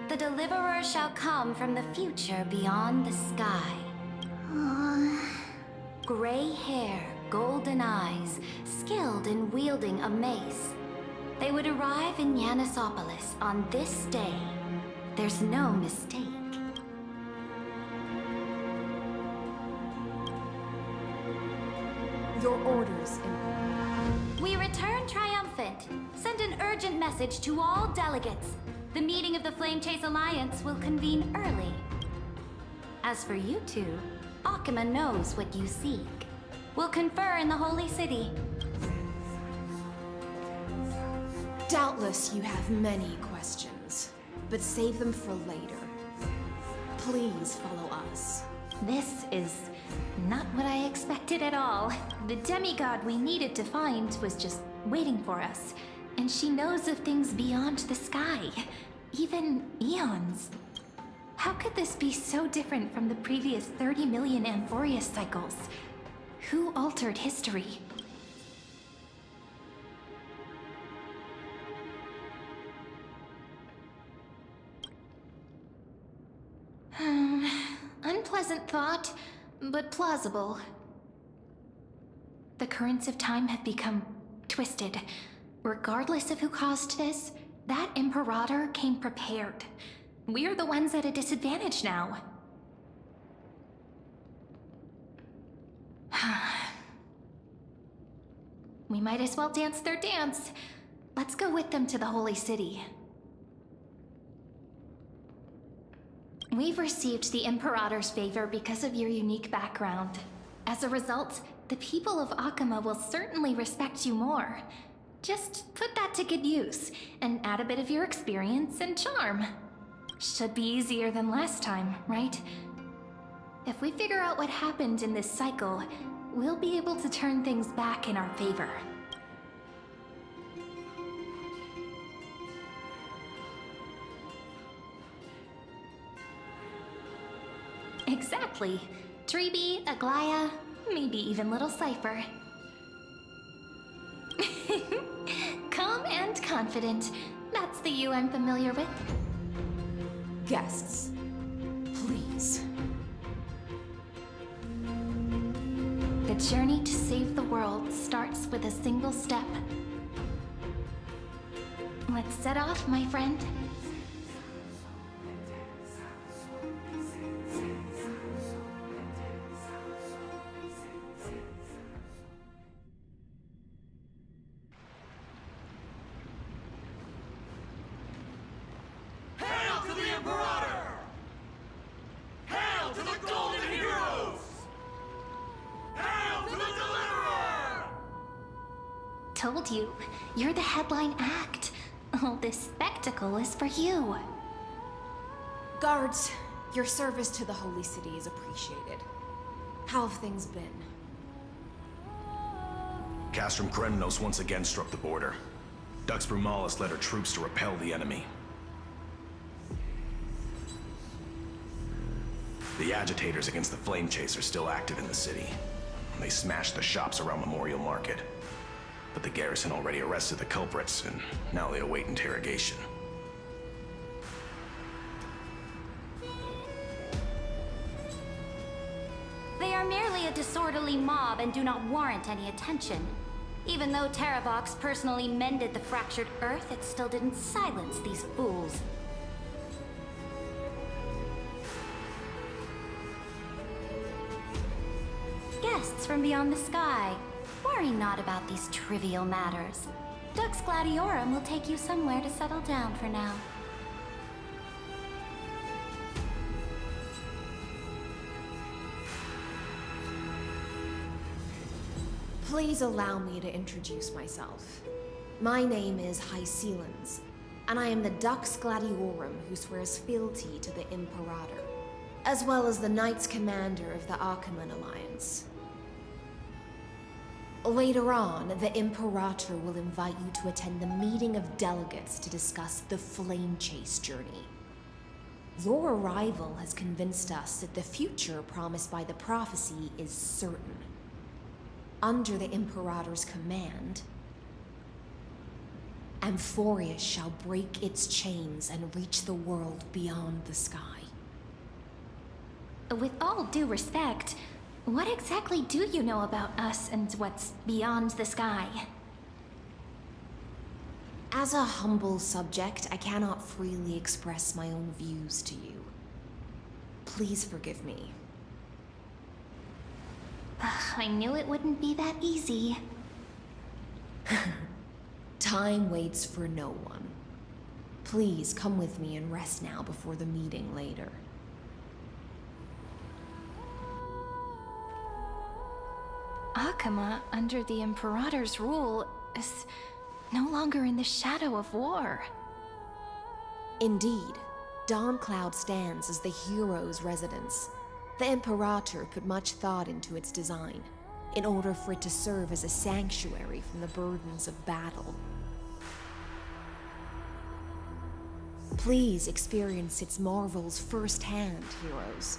the Deliverer shall come from the future beyond the sky. Gray hair, golden eyes, skilled in wielding a mace. They would arrive in Yanisopolis on this day. There's no mistake. Your orders, We return triumphant. Send an urgent message to all delegates. The meeting of the Flame Chase Alliance will convene early. As for you two, Akima knows what you seek. We'll confer in the Holy City. Doubtless you have many questions, but save them for later. Please follow us. This is not what I expected at all. The demigod we needed to find was just waiting for us. And she knows of things beyond the sky. Even eons. How could this be so different from the previous 30 million Amphorius cycles? Who altered history? Unpleasant thought, but plausible. The currents of time have become twisted. Regardless of who caused this, that Imperator came prepared. We're the ones at a disadvantage now. We might as well dance their dance. Let's go with them to the Holy City. We've received the Imperator's favor because of your unique background. As a result, the people of Akima will certainly respect you more. Just put that to good use, and add a bit of your experience and charm. Should be easier than last time, right? If we figure out what happened in this cycle, we'll be able to turn things back in our favor. Exactly. Treeby, Aglaya, maybe even little Cypher. Calm and confident. That's the you I'm familiar with. Guests, please. journey to save the world starts with a single step. Let's set off, my friend. Hail to the Imperator! Hail to the Golden Heroes! Hail to the Deliverer! Told you, you're the headline act. All this spectacle is for you. Guards, your service to the Holy City is appreciated. How have things been? Castrum Kremenos once again struck the border. Dux Brumalis led her troops to repel the enemy. The agitators against the Flame Chase are still active in the city. They smashed the shops around Memorial Market. But the garrison already arrested the culprits, and now they await interrogation. They are merely a disorderly mob and do not warrant any attention. Even though Terravox personally mended the fractured earth, it still didn't silence these fools. Guests from beyond the sky, worry not about these trivial matters. Dux Gladiorum will take you somewhere to settle down for now. Please allow me to introduce myself. My name is Hycelens, and I am the Dux Gladiorum who swears fealty to the Imperator, as well as the Knights Commander of the Achaemen Alliance. Later on, the Imperator will invite you to attend the meeting of delegates to discuss the Flame Chase journey. Your arrival has convinced us that the future promised by the prophecy is certain. Under the Imperator's command, Amphorius shall break its chains and reach the world beyond the sky. With all due respect, what exactly do you know about us and what's beyond the sky? As a humble subject, I cannot freely express my own views to you. Please forgive me. I knew it wouldn't be that easy. Time waits for no one. Please come with me and rest now before the meeting later. Achaemen, under the Imperator's rule, is no longer in the shadow of war. Indeed, Dawncloud stands as the hero's residence. The Imperator put much thought into its design, in order for it to serve as a sanctuary from the burdens of battle. Please experience its marvels firsthand, heroes.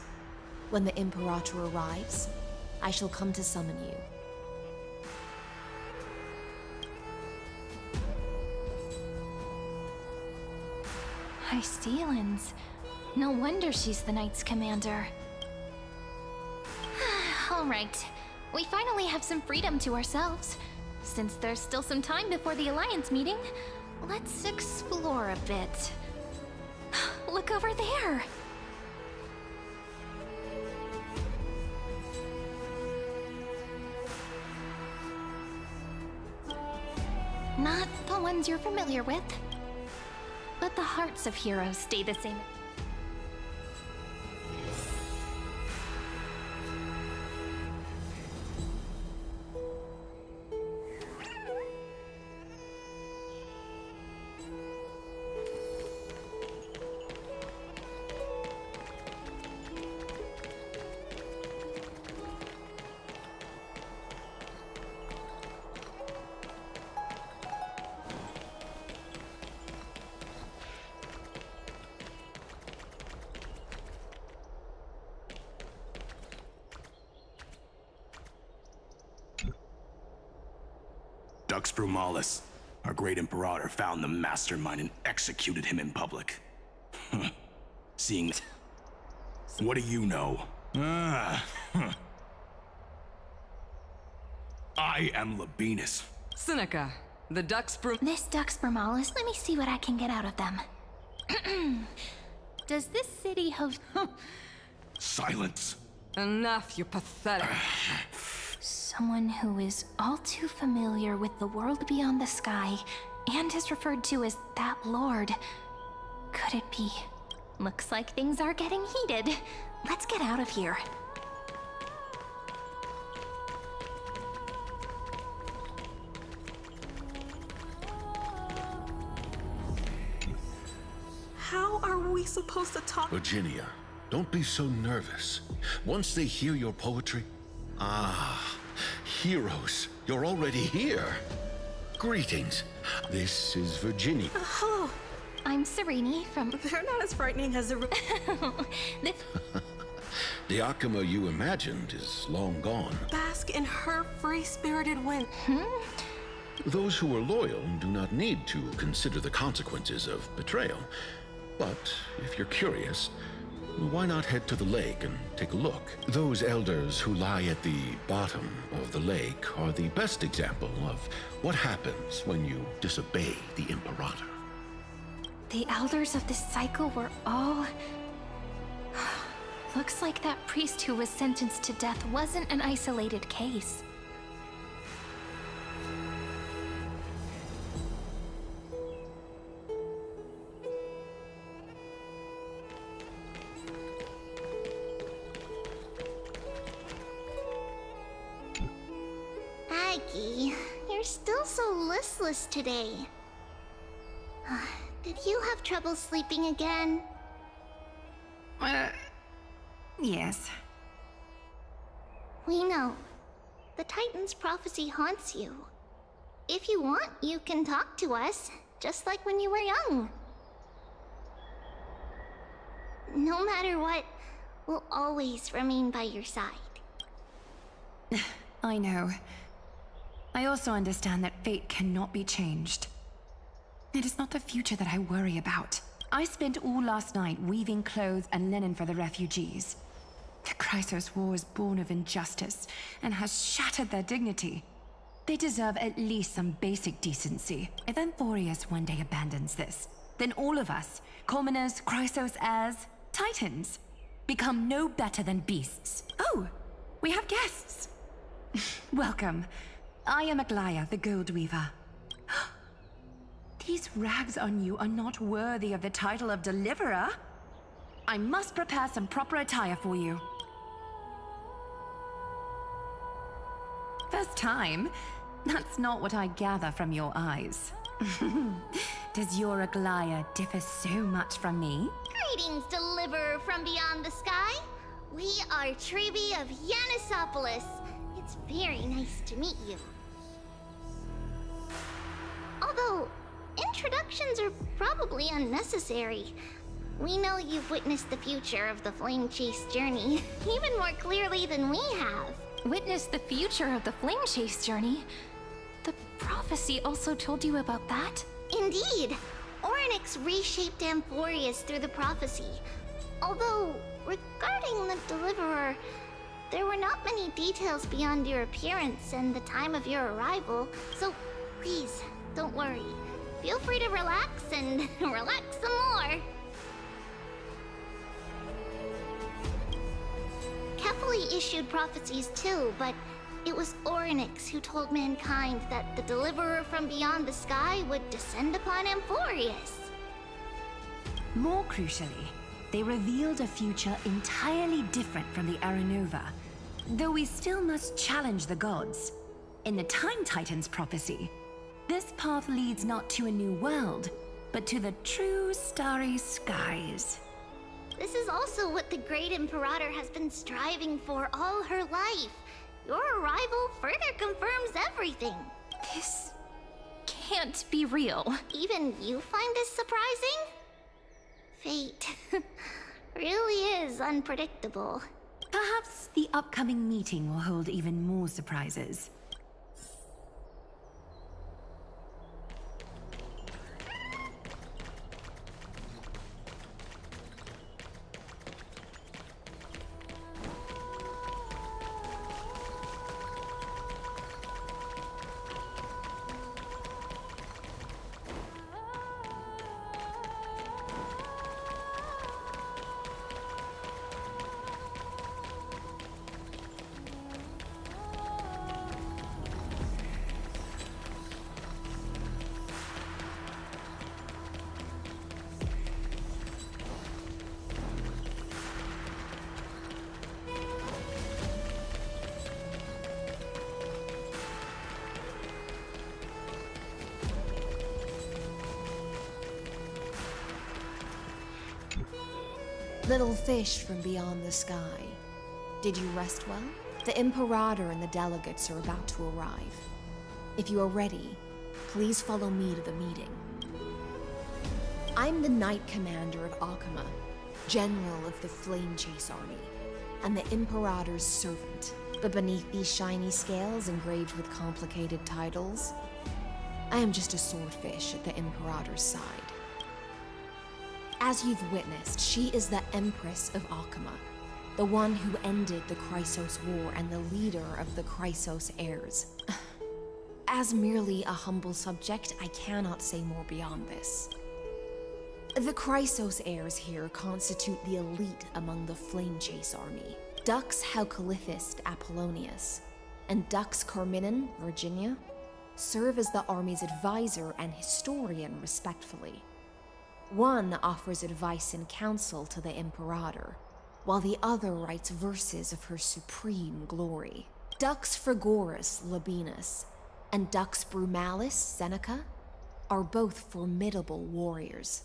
When the Imperator arrives, I shall come to summon you. Hycelens. No wonder she's the Knights Commander. All right. We finally have some freedom to ourselves. Since there's still some time before the Alliance meeting, let's explore a bit. Look over there! Not the ones you're familiar with. But the hearts of heroes stay the same. Dux Brumalis, our great Imperator, found the mastermind and executed him in public. Seeing... What do you know? I am Labienus. Seneca, the Dux Brum... This Dux Brumalis, let me see what I can get out of them. Does this city host... Silence. Enough, you pathetic. Someone who is all too familiar with the world beyond the sky and is referred to as that lord. Could it be? Looks like things are getting heated. Let's get out of here. How are we supposed to talk? Virginia, don't be so nervous. Once they hear your poetry... Ah, heroes, you're already here. Greetings. This is Virginia. Hello. I'm Sereni from... They're not as frightening as the... The Akuma you imagined is long gone. Bask in her free-spirited wind. Those who are loyal do not need to consider the consequences of betrayal. But if you're curious, why not head to the lake and take a look? Those elders who lie at the bottom of the lake are the best example of what happens when you disobey the Imperator. The elders of this cycle were all... Looks like that priest who was sentenced to death wasn't an isolated case. Aggie, you're still so listless today. Did you have trouble sleeping again? Yes. We know. The Titan's prophecy haunts you. If you want, you can talk to us, just like when you were young. No matter what, we'll always remain by your side. I know. I also understand that fate cannot be changed. It is not the future that I worry about. I spent all last night weaving clothes and linen for the refugees. The Chrysos War is born of injustice and has shattered their dignity. They deserve at least some basic decency. If Amphorius one day abandons this, then all of us, commoners, Chrysos heirs, Titans, become no better than beasts. Oh, we have guests. Welcome. I am Aglaya, the Gold Weaver. These rags on you are not worthy of the title of Deliverer. I must prepare some proper attire for you. First time? That's not what I gather from your eyes. Does your Aglaya differ so much from me? Greetings, Deliverer from beyond the sky. We are Trebi of Yanisopolis. It's very nice to meet you. Although, introductions are probably unnecessary. We know you've witnessed the future of the Flame Chase journey, even more clearly than we have. Witnessed the future of the Flame Chase journey? The prophecy also told you about that? Indeed. Orynyx reshaped Amphorius through the prophecy. Although, regarding the Deliverer, there were not many details beyond your appearance and the time of your arrival, so please, don't worry. Feel free to relax and relax some more. Kephali issued prophecies too, but it was Orynyx who told mankind that the Deliverer from beyond the sky would descend upon Amphorius. More crucially, they revealed a future entirely different from the Aranova. Though we still must challenge the gods. In the Time Titan's prophecy, this path leads not to a new world, but to the true starry skies. This is also what the Great Imperator has been striving for all her life. Your arrival further confirms everything. This can't be real. Even you find this surprising? Fate really is unpredictable. Perhaps the upcoming meeting will hold even more surprises. Little fish from beyond the sky. Did you rest well? The Imperator and the delegates are about to arrive. If you are ready, please follow me to the meeting. I'm the Knight Commander of Akama, General of the Flame Chase Army, and the Imperator's servant. But beneath these shiny scales engraved with complicated titles, I am just a swordfish at the Imperator's side. As you've witnessed, she is the Empress of Akama, the one who ended the Chrysos War and the leader of the Chrysos heirs. As merely a humble subject, I cannot say more beyond this. The Chrysos heirs here constitute the elite among the Flame Chase army. Dux Haucalithist Apollonius and Dux Carminin, Virginia, serve as the army's advisor and historian respectively. One offers advice and counsel to the Imperator, while the other writes verses of her supreme glory. Dux Frigoris Labienus and Dux Brumalis Seneca are both formidable warriors,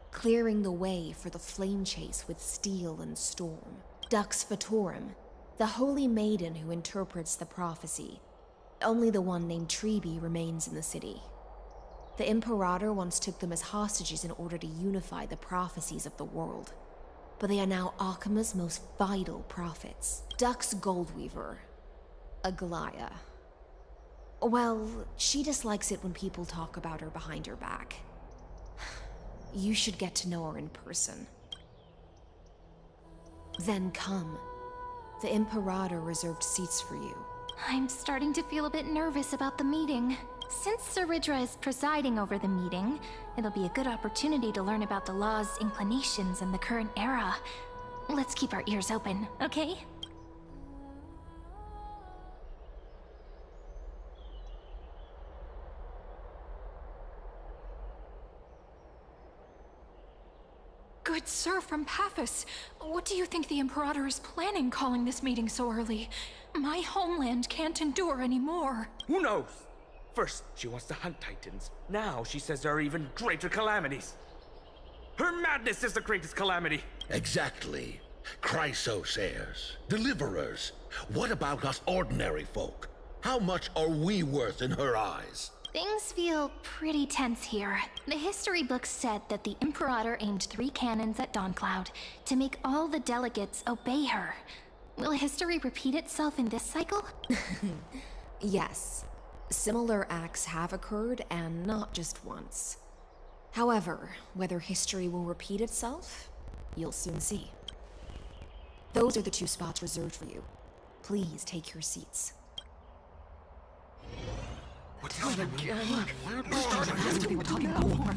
clearing the way for the flame chase with steel and storm. Dux Fatorum, the holy maiden who interprets the prophecy. Only the one named Trebi remains in the city. The Imperator once took them as hostages in order to unify the prophecies of the world, but they are now Akama's most vital prophets. Dux Goldweaver, Aglaya. Well, she dislikes it when people talk about her behind her back. You should get to know her in person. Then come. The Imperator reserved seats for you. I'm starting to feel a bit nervous about the meeting. Since Sir Ridra is presiding over the meeting, it'll be a good opportunity to learn about the law's inclinations in the current era. Let's keep our ears open, okay? Good sir from Paphos, what do you think the Imperator is planning calling this meeting so early? My homeland can't endure anymore. Who knows? First, she wants to hunt Titans. Now she says there are even greater calamities. Her madness is the greatest calamity. Exactly. Chrysos heirs, deliverers. What about us ordinary folk? How much are we worth in her eyes? Things feel pretty tense here. The history books said that the Imperator aimed 3 cannons at Dawncloud to make all the delegates obey her. Will history repeat itself in this cycle? Yes. Similar acts have occurred, and not just once. However, whether history will repeat itself, you'll soon see. Those are the 2 spots reserved for you. Please take your seats. What is it again?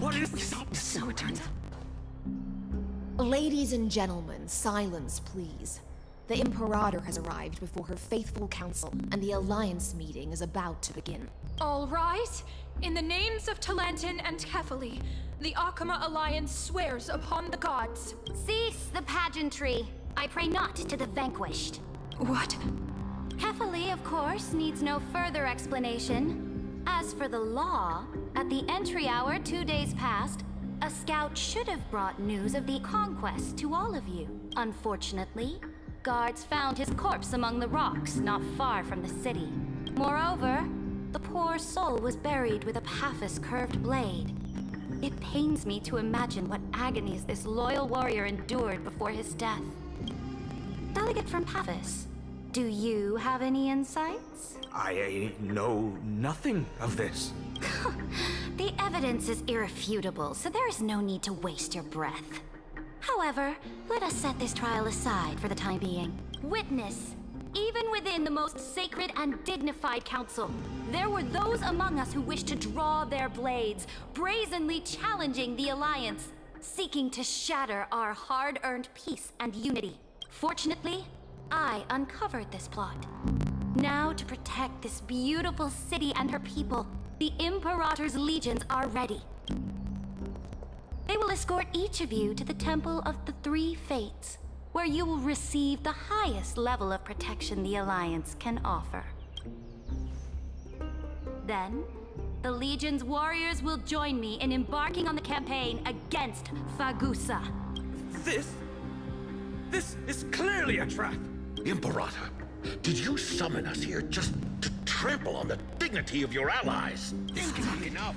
What is this? So it turns out. Ladies and gentlemen, silence, please. The Imperator has arrived before her faithful council, and the Alliance meeting is about to begin. All rise. In the names of Talantin and Kefali, the Akama Alliance swears upon the gods. Cease the pageantry. I pray not to the vanquished. What? Kefali, of course, needs no further explanation. As for the law, at the entry hour 2 days past, a scout should have brought news of the conquest to all of you. Unfortunately, guards found his corpse among the rocks not far from the city. Moreover, the poor soul was buried with a Paphos curved blade. It pains me to imagine what agonies this loyal warrior endured before his death. Delegate from Paphos, do you have any insights? I know nothing of this. The evidence is irrefutable, so there is no need to waste your breath. However, let us set this trial aside for the time being. Witness, even within the most sacred and dignified council, there were those among us who wished to draw their blades, brazenly challenging the Alliance, seeking to shatter our hard-earned peace and unity. Fortunately, I uncovered this plot. Now, to protect this beautiful city and her people, the Imperator's legions are ready. They will escort each of you to the Temple of the 3 Fates, where you will receive the highest level of protection the Alliance can offer. Then, the Legion's warriors will join me in embarking on the campaign against Fagusa. This is clearly a trap! Imperator, did you summon us here just to trample on the dignity of your allies? Enough!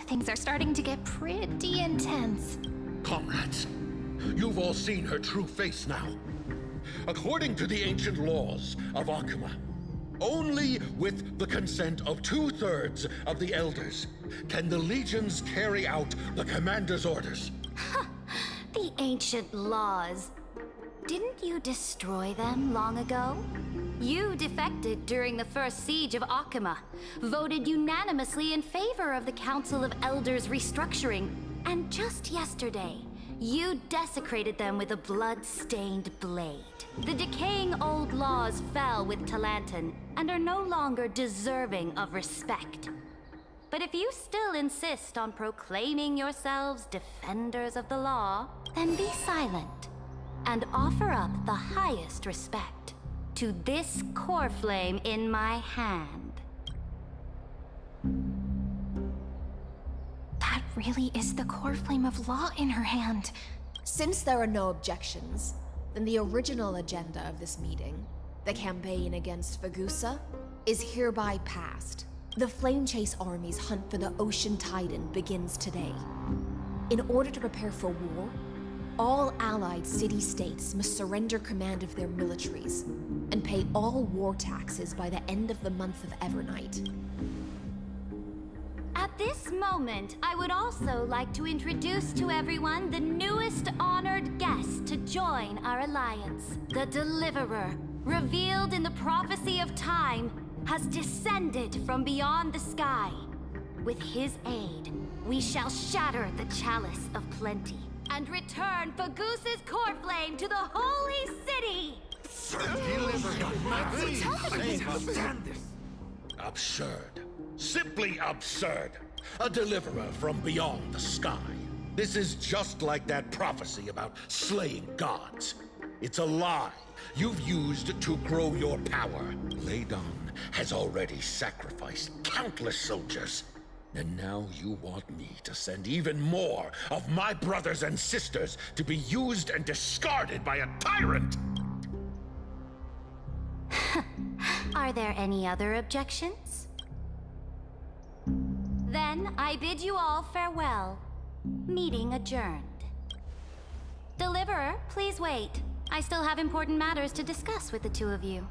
Things are starting to get pretty intense. Comrades, you've all seen her true face now. According to the ancient laws of Akuma, only with the consent of 2/3 of the elders can the legions carry out the commander's orders. The ancient laws. Didn't you destroy them long ago? You defected during the first siege of Akuma, voted unanimously in favor of the Council of Elders restructuring, and just yesterday, you desecrated them with a blood-stained blade. The decaying old laws fell with Talanton and are no longer deserving of respect. But if you still insist on proclaiming yourselves defenders of the law, then be silent and offer up the highest respect to this core flame in my hand. That really is the core flame of law in her hand. Since there are no objections, then the original agenda of this meeting, the campaign against Fagusa, is hereby passed. The Flame Chase Army's hunt for the Ocean Titan begins today. In order to prepare for war, all allied city-states must surrender command of their militaries and pay all war taxes by the end of the month of Evernight. At this moment, I would also like to introduce to everyone the newest honored guest to join our alliance. The Deliverer, revealed in the prophecy of time, has descended from beyond the sky. With his aid, we shall shatter the chalice of plenty and return Fagusa's core flame to the holy city! Absurd. Simply absurd. A deliverer from beyond the sky. This is just like that prophecy about slaying gods. It's a lie you've used to grow your power. Ladon has already sacrificed countless soldiers. And now you want me to send even more of my brothers and sisters to be used and discarded by a tyrant! Are there any other objections? Then I bid you all farewell. Meeting adjourned. Deliverer, please wait. I still have important matters to discuss with the two of you.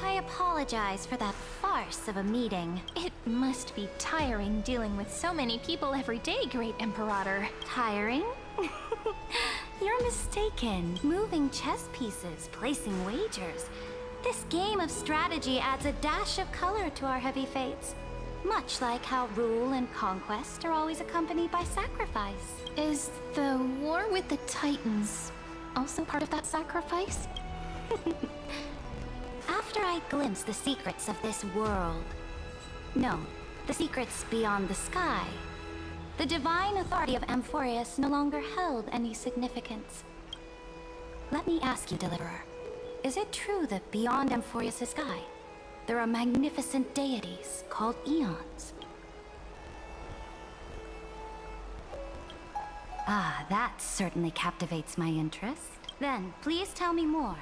I apologize for that farce of a meeting. It must be tiring dealing with so many people every day, Great Imperator. Tiring? You're mistaken. Moving chess pieces, placing wagers. This game of strategy adds a dash of color to our heavy fates. Much like how rule and conquest are always accompanied by sacrifice. Is the war with the Titans also part of that sacrifice? After I glimpse the secrets of this world... No, the secrets beyond the sky. The divine authority of Amphorius no longer held any significance. Let me ask you, Deliverer. Is it true that beyond Amphorius' sky, there are magnificent deities called Eons? Ah, that certainly captivates my interest. Then, please tell me more.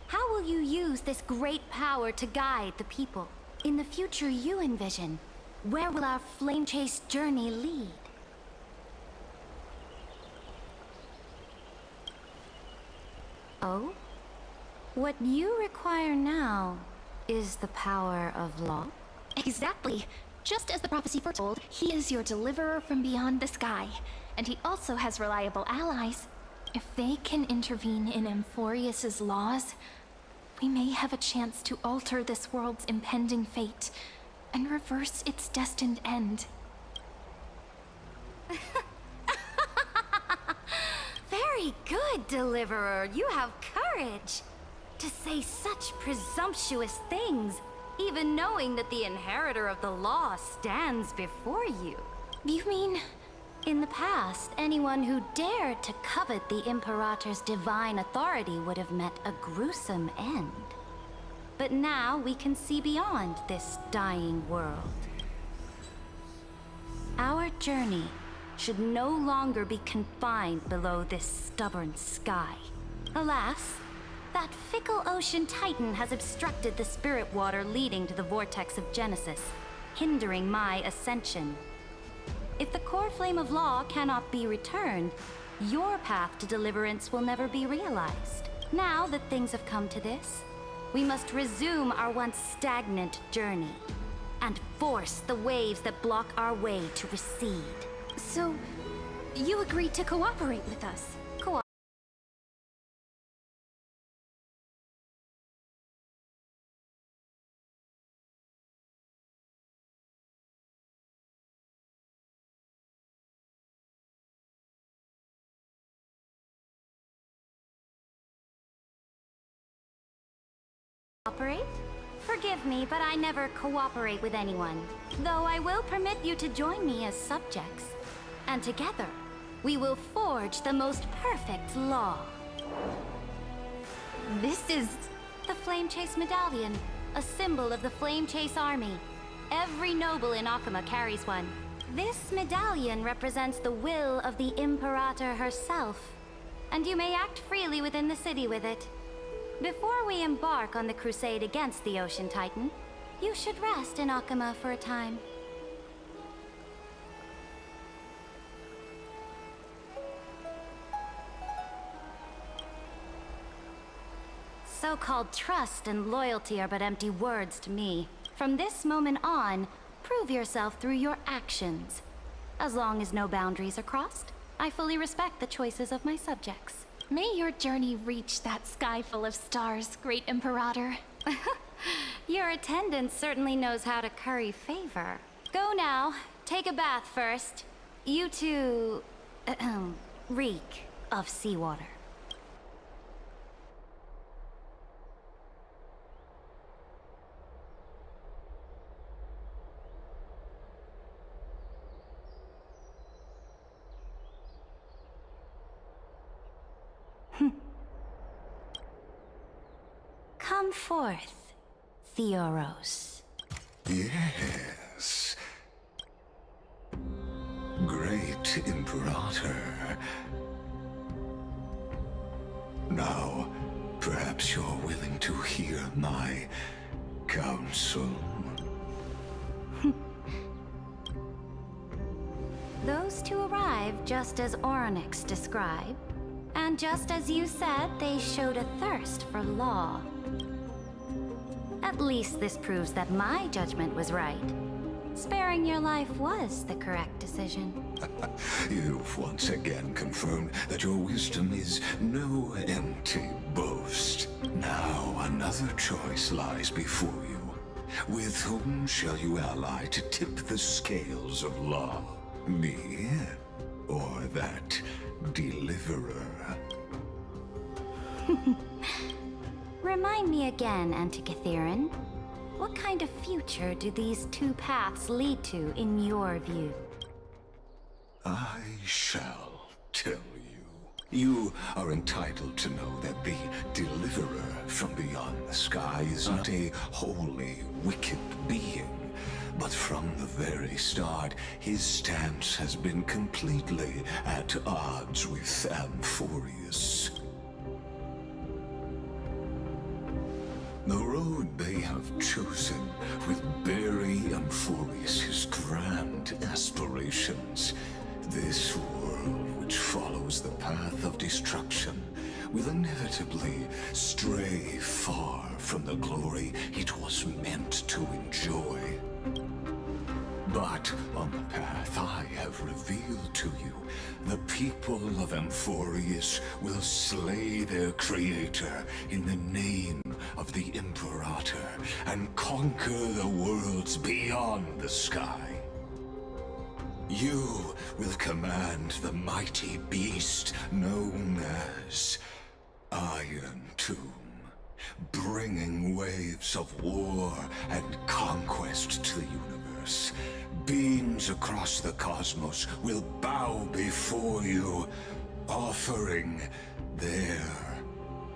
How will you use this great power to guide the people? In the future you envision, where will our flame chase journey lead? Oh? What you require now is the power of law? Exactly. Just as the prophecy foretold, he is your deliverer from beyond the sky. And he also has reliable allies. If they can intervene in Amphorius' laws, we may have a chance to alter this world's impending fate and reverse its destined end. Very good, Deliverer. You have courage. To say such presumptuous things, even knowing that the inheritor of the law stands before you. You mean... In the past, anyone who dared to covet the Imperator's divine authority would have met a gruesome end. But now we can see beyond this dying world. Our journey should no longer be confined below this stubborn sky. Alas, that fickle ocean titan has obstructed the spirit water leading to the vortex of Genesis, hindering my ascension. If the core flame of law cannot be returned, your path to deliverance will never be realized. Now that things have come to this, we must resume our once stagnant journey and force the waves that block our way to recede. So, you agreed to cooperate with us? Cooperate? Forgive me, but I never cooperate with anyone. Though I will permit you to join me as subjects. And together, we will forge the most perfect law. This is... the Flame Chase Medallion, a symbol of the Flame Chase Army. Every noble in Akuma carries one. This medallion represents the will of the Imperator herself, and you may act freely within the city with it. Before we embark on the crusade against the Ocean Titan, you should rest in Akuma for a time. So-called trust and loyalty are but empty words to me. From this moment on, prove yourself through your actions. As long as no boundaries are crossed, I fully respect the choices of my subjects. May your journey reach that sky full of stars, Great Imperator. Your attendant certainly knows how to curry favor. Go now. Take a bath first. You two... reek of seawater. Come forth, Theoros. Yes. Great Imperator. Now, perhaps you're willing to hear my counsel. Those two arrived just as Oryx described. And just as you said, they showed a thirst for law. At least this proves that my judgment was right. Sparing your life was the correct decision. You've once again confirmed that your wisdom is no empty boast. Now another choice lies before you. With whom shall you ally to tip the scales of law? Me? Or that deliverer? Remind me again, Antikytheron. What kind of future do these two paths lead to in your view? I shall tell you. You are entitled to know that the deliverer from beyond the sky is not a wholly wicked being, but from the very start, his stance has been completely at odds with Amphorius. The road they have chosen will bury Amphorius' grand aspirations. This world, which follows the path of destruction, will inevitably stray far from the glory it was meant to enjoy. But on the path I have revealed to you, the people of Amphorius will slay their creator in the name of the Imperator and conquer the worlds beyond the sky. You will command the mighty beast known as Iron Tomb. bringing waves of war and conquest to the universe. Beings across the cosmos will bow before you, offering their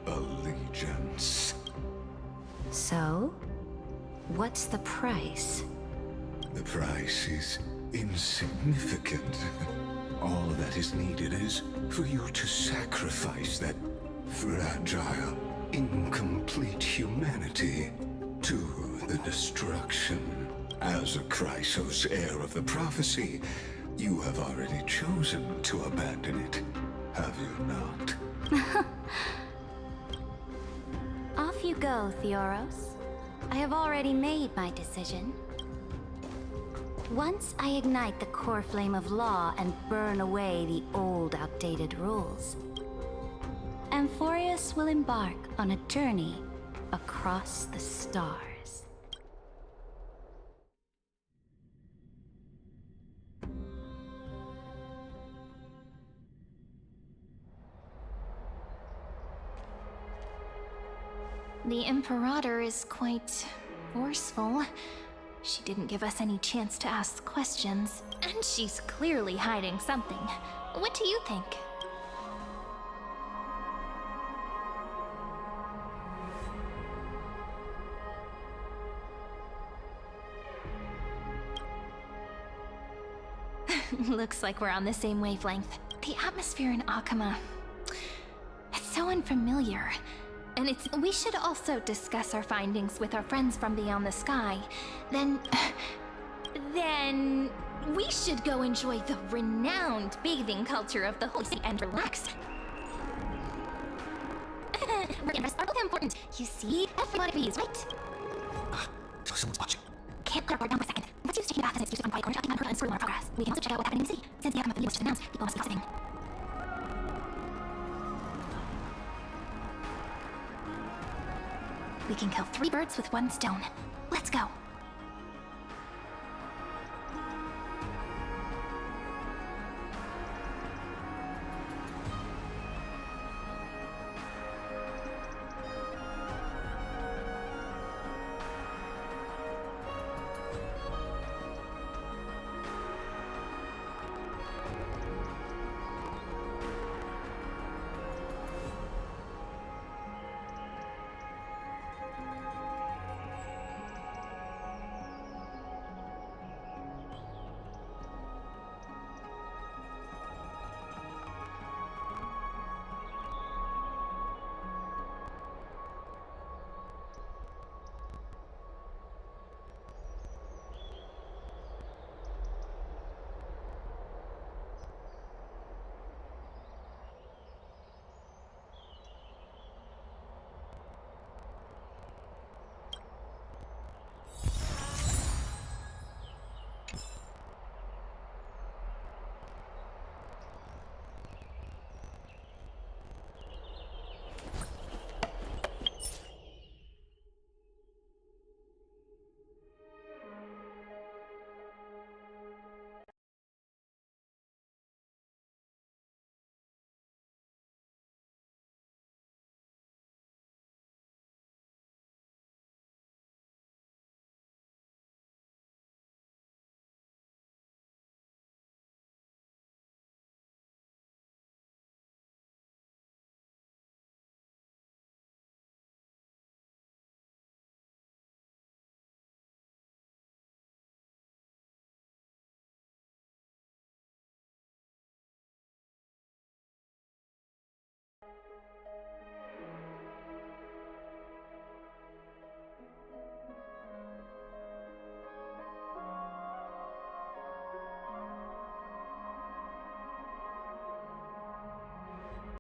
allegiance. So, what's the price? The price is insignificant. All that is needed is for you to sacrifice that fragile, incomplete humanity to the destruction. As a Chrysos heir of the prophecy, you have already chosen to abandon it, have you not? Off you go, Theoros. I have already made my decision. Once I ignite the core flame of law and burn away the old, outdated rules, Amphorius will embark on a journey across the stars. The Imperator is quite forceful. She didn't give us any chance to ask questions, and she's clearly hiding something. What do you think? Looks like we're on the same wavelength. The atmosphere in Akama, it's so unfamiliar. And we should also discuss our findings with our friends from beyond the sky. Then we should go enjoy the renowned bathing culture of the holy city and relax. Interests are both important. You see, everybody is right. So someone's watching. Can't clear our down for a second. Let's use taking bath as an excuse to unquiet corner, talking about and screw our progress. We can also check out what's happening in the city. Since the Akama was just announced, people must be gossiping. We can kill 3 birds with 1 stone. Let's go.